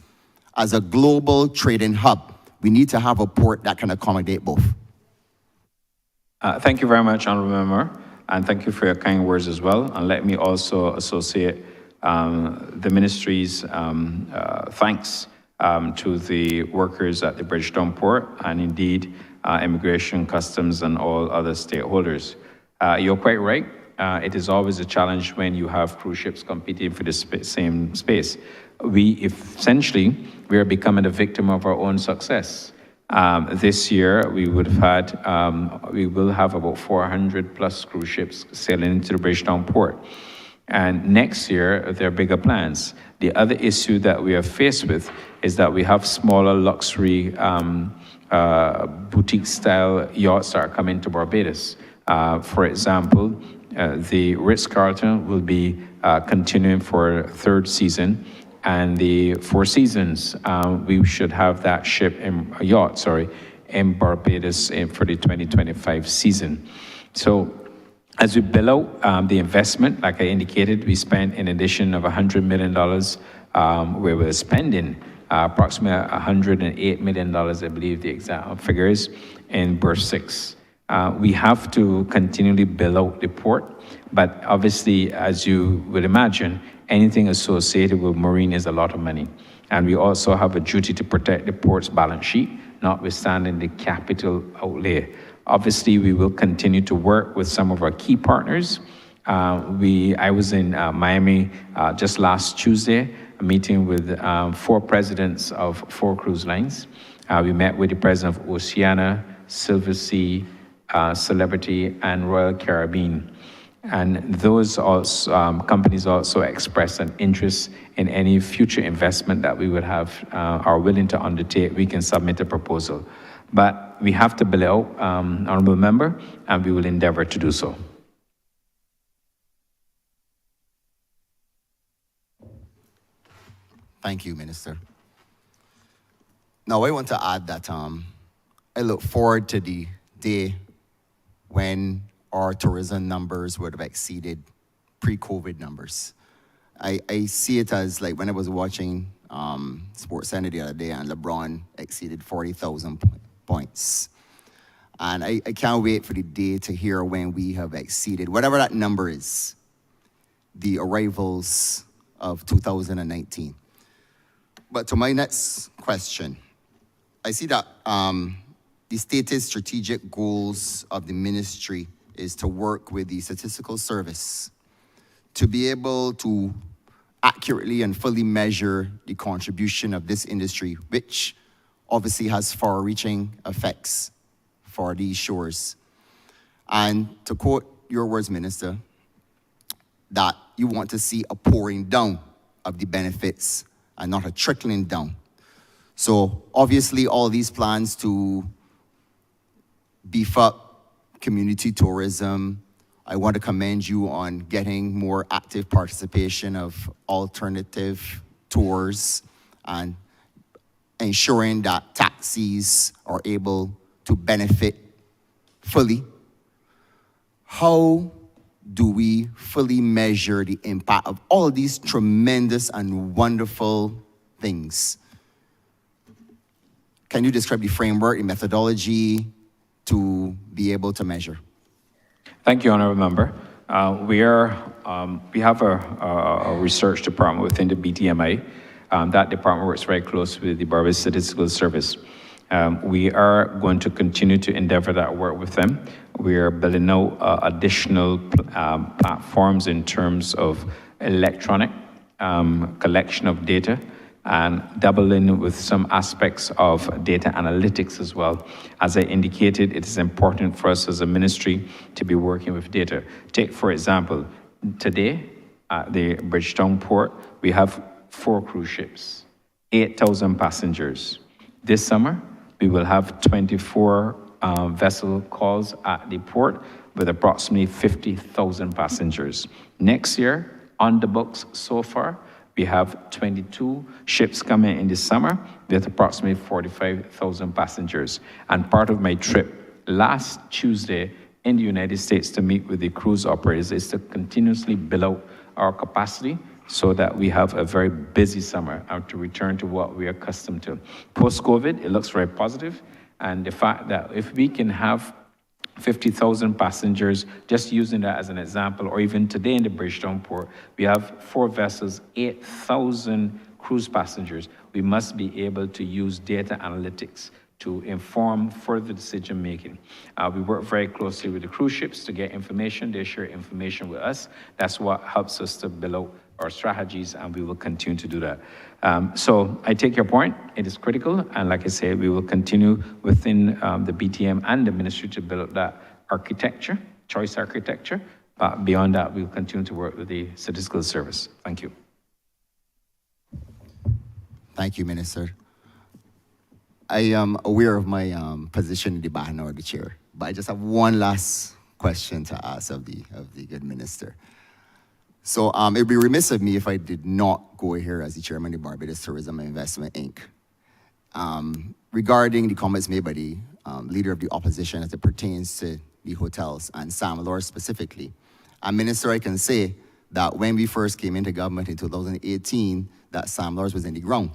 as a global trading hub, we need to have a port that can accommodate both. Thank you very much, Honourable Member, and thank you for your kind words as well. And let me also associate the Ministry's thanks to the workers at the Bridgetown Port and indeed Immigration, Customs, and all other stakeholders. You're quite right. It is always a challenge when you have cruise ships competing for the same space. We are becoming a victim of our own success. This year, we will have about 400 plus cruise ships sailing into the Bridgetown Port. And next year, there are bigger plans. The other issue that we are faced with is that we have smaller luxury boutique-style yachts that are coming to Barbados. For example, the Ritz-Carlton will be continuing for a third season, and the Four Seasons, we should have that yacht in Barbados for the 2025 season. So as we build out the investment, like I indicated, we spent an addition of $100 million, where we're spending approximately $108 million, I believe the exact figure is, in Berth 6. We have to continually build out the port, but obviously, as you would imagine, anything associated with marine is a lot of money. And we also have a duty to protect the port's balance sheet, notwithstanding the capital outlay. Obviously, we will continue to work with some of our key partners. I was in Miami just last Tuesday, a meeting with 4 presidents of 4 cruise lines. We met with the president of Oceania, Silversea, Celebrity, and Royal Caribbean. And those companies also expressed an interest in any future investment that we would have, are willing to undertake. We can submit a proposal. But we have to build out, Honourable Member, and we will endeavour to do so. Thank you, Minister. Now, I want to add that I look forward to the day when our tourism numbers would have exceeded pre-COVID numbers. I see it as like when I was watching Sports Center the other day and LeBron exceeded 40,000 points. And I can't wait for the day to hear when we have exceeded, whatever that number is, the arrivals of 2019. But to my next question, I see that the stated strategic goals of the ministry is to work with the Statistical Service to be able to accurately and fully measure the contribution of this industry, which obviously has far-reaching effects for these shores. And to quote your words, Minister, that you want to see a pouring down of the benefits and not a trickling down. So obviously all these plans to beef up community tourism, I want to commend you on getting more active participation of alternative tours and ensuring that taxis are able to benefit fully. How do we fully measure the impact of all of these tremendous and wonderful things? Can you describe the framework, the methodology to be able to measure? Thank you, Honourable Member. We have a research department within the BTMI. That department works very closely with the Barbados Statistical Service. We are going to continue to endeavor that work with them. We are building out additional platforms in terms of electronic collection of data and doubling with some aspects of data analytics as well. As I indicated, it is important for us as a ministry to be working with data. Take, for example, today at the Bridgetown port, we have 4 cruise ships, 8,000 passengers. This summer, we will have 24 vessel calls at the port with approximately 50,000 passengers. Next year, on the books so far, we have 22 ships coming in this summer with approximately 45,000 passengers. And part of my trip last Tuesday in the United States to meet with the cruise operators is to continuously build out our capacity so that we have a very busy summer and to return to what we are accustomed to. Post-COVID, it looks very positive, and the fact that if we can have 50,000 passengers, just using that as an example, or even today in the Bridgetown port, we have 4 vessels, 8,000 cruise passengers. We must be able to use data analytics to inform further decision making. We work very closely with the cruise ships to get information. They share information with us. That's what helps us to build out our strategies, and we will continue to do that. So I take your point. It is critical, and like I said, we will continue within the BTM and the ministry to build up that architecture, choice architecture. But beyond that, we will continue to work with the Statistical Service. Thank you. Thank you, Minister. I am aware of my position in the Honourable Chair, but I just have one last question to ask of the good minister. So it would be remiss of me if I did not go here as the chairman of the Barbados Tourism and Investment, Inc. Regarding the comments made by the leader of the opposition as it pertains to the hotels and Sam Lord specifically. And Minister, I can say that when we first came into government in 2018, that Sam Lord was in the ground.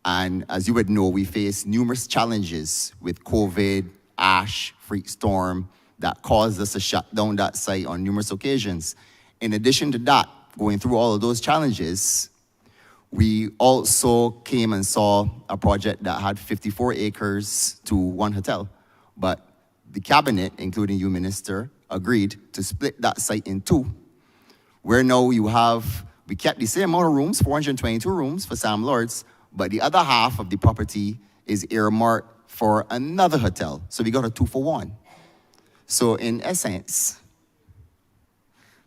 And as you would know, we faced numerous challenges with COVID, ash, freak storm that caused us to shut down that site on numerous occasions. In addition to that, going through all of those challenges, we also came and saw a project that had 54 acres to one hotel. But the cabinet, including you, Minister, agreed to split that site in 2, where now we kept the same amount of rooms, 422 rooms for Sam Lords, but the other half of the property is earmarked for another hotel. So we got a 2-for-1. So in essence,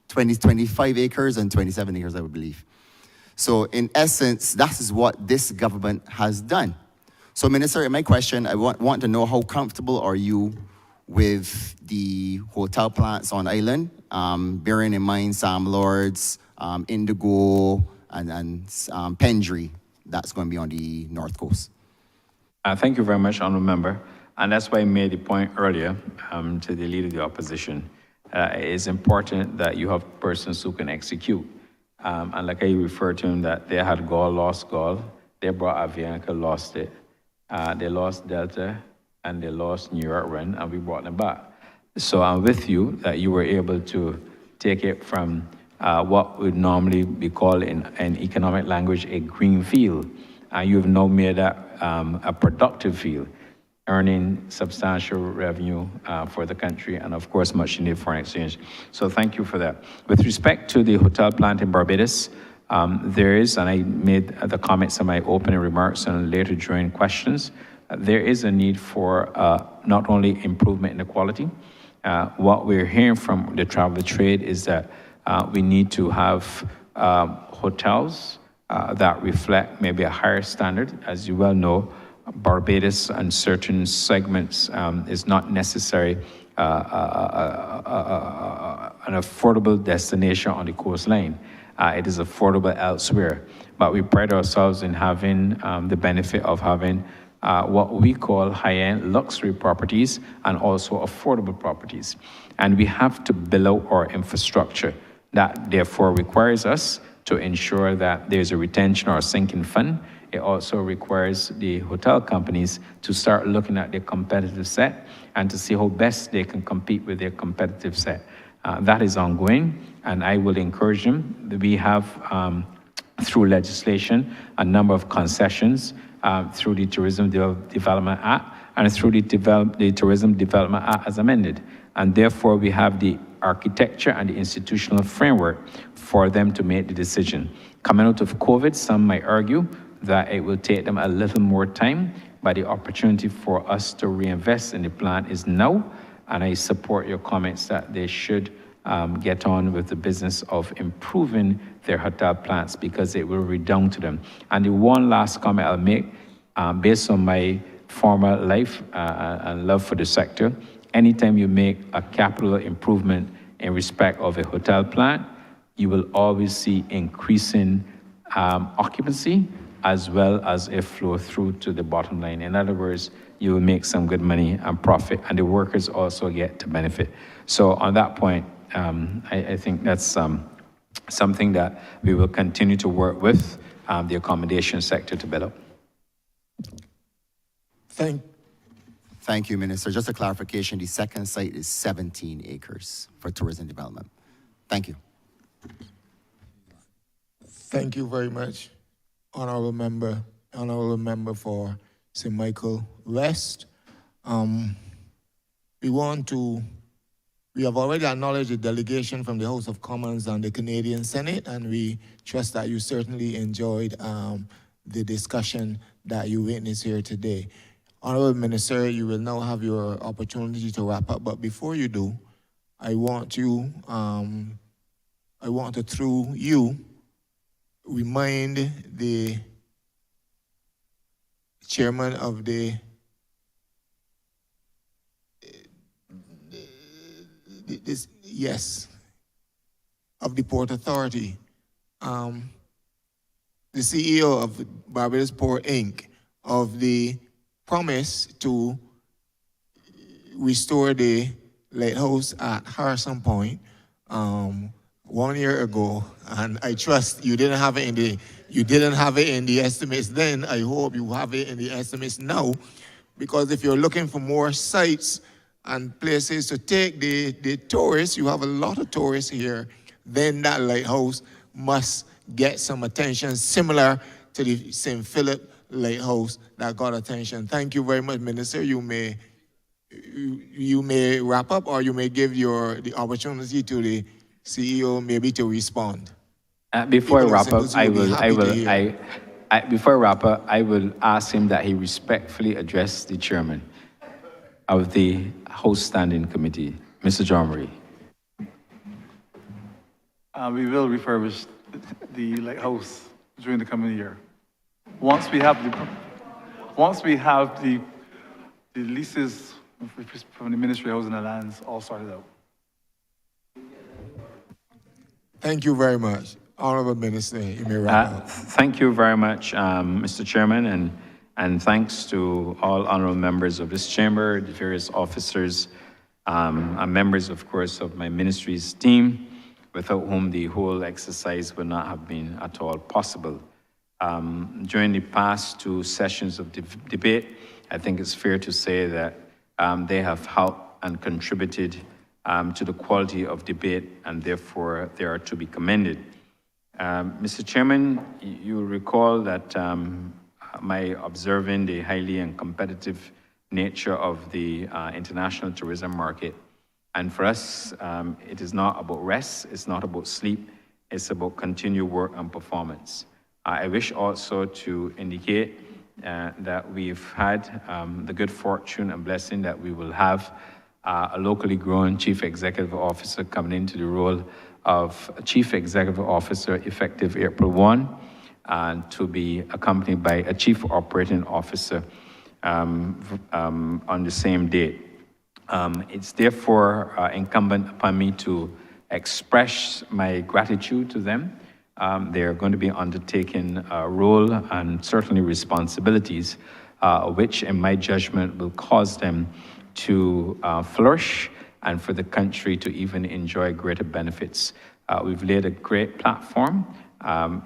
25 acres and 27 acres, I would believe. So in essence, that is what this government has done. So Minister, in my question, I want to know how comfortable are you with the hotel plants on island, bearing in mind Sam Lords, Indigo, and Pendry, that's going to be on the North Coast. Thank you very much, Honourable Member. And that's why I made the point earlier to the Leader of the Opposition. It is important that you have persons who can execute. And like I referred to him, that they had Gall, lost Gall. They brought Avianca, lost it. They lost Delta, and they lost New York Run, and we brought them back. So I'm with you that you were able to take it from what would normally be called in economic language a green field. And you've now made that a productive field, earning substantial revenue for the country and, of course, much needed foreign exchange. So thank you for that. With respect to the hotel plant in Barbados, there is, and I made the comments in my opening remarks and later during questions, there is a need for not only improvement in the quality. What we're hearing from the travel trade is that we need to have hotels that reflect maybe a higher standard. As you well know, Barbados and certain segments is not necessarily an affordable destination on the coastline. It is affordable elsewhere. But we pride ourselves in having the benefit of having what we call high-end luxury properties and also affordable properties. And we have to build out our infrastructure. That therefore requires us to ensure that there's a retention or a sinking fund. It also requires the hotel companies to start looking at their competitive set and to see how best they can compete with their competitive set. That is ongoing, and I will encourage them. We have through legislation, a number of concessions through the Tourism Development Act and through the Tourism Development Act as amended. And therefore, we have the architecture and the institutional framework for them to make the decision. Coming out of COVID, some might argue that it will take them a little more time, but the opportunity for us to reinvest in the plan is now, and I support your comments that they should get on with the business of improving their hotel plans because it will redound to them. And the one last comment I'll make, based on my former life and love for the sector, anytime you make a capital improvement in respect of a hotel plan, you will always see increasing occupancy as well as a flow through to the bottom line. In other words, you will make some good money and profit, and the workers also get to benefit. So on that point, I think that's something that we will continue to work with the accommodation sector to build up. Thank you, Minister. Just a clarification, the second site is 17 acres for tourism development. Thank you. Thank you very much, Honourable Member for St. Michael West. We have already acknowledged the delegation from the House of Commons and the Canadian Senate, and we trust that you certainly enjoyed the discussion that you witnessed here today. Honourable Minister, you will now have your opportunity to wrap up, but before you do, I want to, through you, remind the chairman of the of the Port Authority, the CEO of Barbados Port Inc., of the promise to restore the lighthouse at Harrison Point 1 year ago, and I trust you didn't have it in the estimates then. I hope you have it in the estimates now, because if you're looking for more sites and places to take the tourists, you have a lot of tourists here, then that lighthouse must get some attention, similar to the St. Philip Lighthouse that got attention. Thank you very much, Minister. You may wrap up, or you may give the opportunity to the CEO maybe to respond. Before I wrap up, I will ask him that he respectfully address the chairman of the House Standing Committee, Mr. John Marie. We will refurbish the lighthouse during the coming year. Once we have the leases from the Ministry of Housing and Lands all sorted out. Thank you very much. Honourable Minister, you may wrap up. Thank you very much, Mr. Chairman, and thanks to all honourable members of this chamber, the various officers, and members, of course, of my ministry's team, without whom the whole exercise would not have been at all possible. During the past two sessions of debate, I think it's fair to say that they have helped and contributed to the quality of debate, and therefore they are to be commended. Mr. Chairman, you will recall that my observing the highly and competitive nature of the international tourism market. And for us, it is not about rest, it's not about sleep, it's about continued work and performance. I wish also to indicate that we've had the good fortune and blessing that we will have a locally grown Chief Executive Officer coming into the role of Chief Executive Officer effective April 1, and to be accompanied by a Chief Operating Officer on the same date. It's therefore incumbent upon me to express my gratitude to them. They're going to be undertaking a role and certainly responsibilities, which in my judgment will cause them to flourish and for the country to even enjoy greater benefits. We've laid a great platform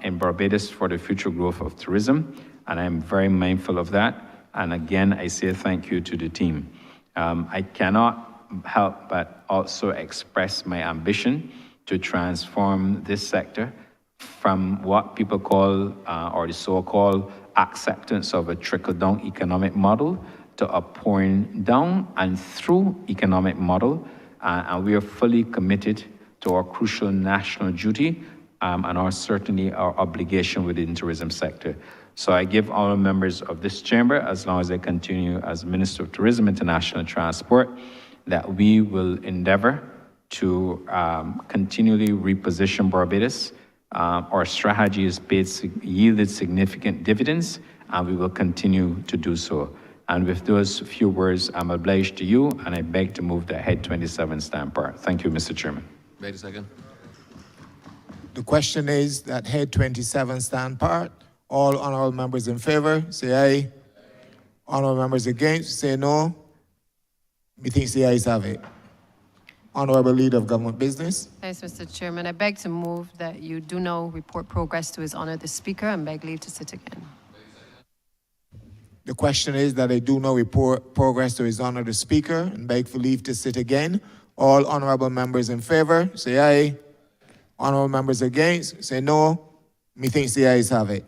in Barbados for the future growth of tourism, and I'm very mindful of that. And again, I say thank you to the team. I cannot help but also express my ambition to transform this sector from what people call, or the so-called acceptance of a trickle-down economic model to a pouring down and through economic model. And we are fully committed to our crucial national duty and certainly our obligation within the tourism sector. So I give all members of this chamber, as long as they continue as Minister of Tourism, International Transport, that we will endeavor to continually reposition Barbados. Our strategy has yielded significant dividends, and we will continue to do so. And with those few words, I'm obliged to you, and I beg to move that Head 27 stand part. Thank you, Mr. Chairman. Wait a second. The question is that Head 27 stand part. All honourable members in favour, say aye. Honourable members against, say no. Methinks the ayes have it. Honourable Leader of Government Business. Thanks, Mr. Chairman. I beg to move that you do now report progress to His Honour the Speaker and beg leave to sit again. The question is that I do now report progress to His Honour the Speaker and beg for leave to sit again. All honourable members in favour, say aye. Honourable members against, say no. Methinks the ayes have it.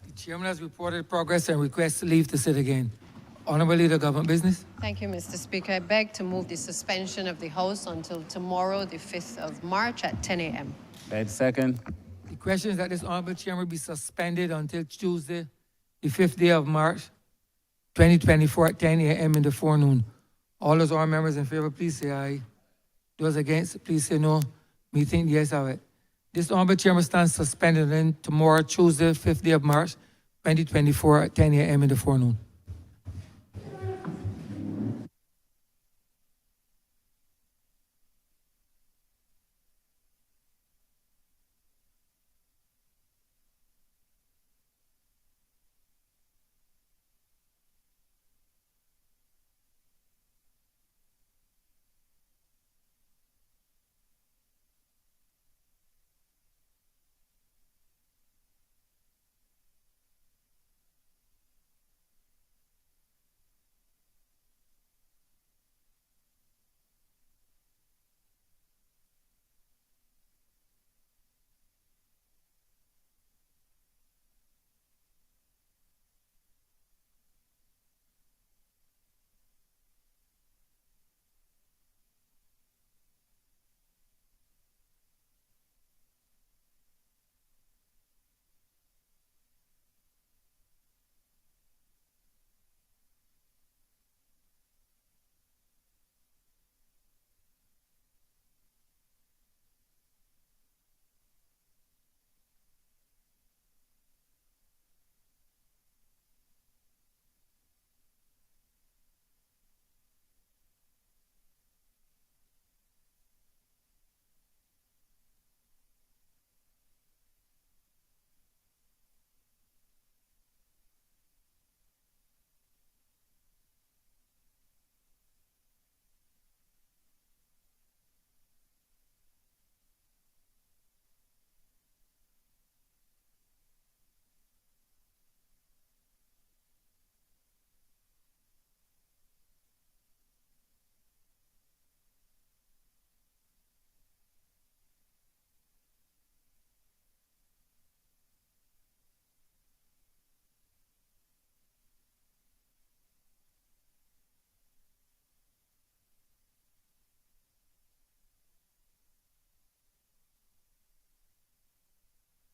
The Chairman has reported progress and requests leave to sit again. Honourable Leader of Government Business. Thank you, Mr. Speaker. I beg to move the suspension of the House until tomorrow, the 5th of March at 10 a.m. Wait a second. The question is that this Honourable Chairman be suspended until Tuesday, the 5th day of March, 2024 at 10 a.m. in the forenoon. All those honourable members in favour, please say aye. Those against, please say no. Methinks the ayes have it. This Honourable Chairman stands suspended until tomorrow, Tuesday, 5th day of March, 2024 at 10 a.m. in the forenoon.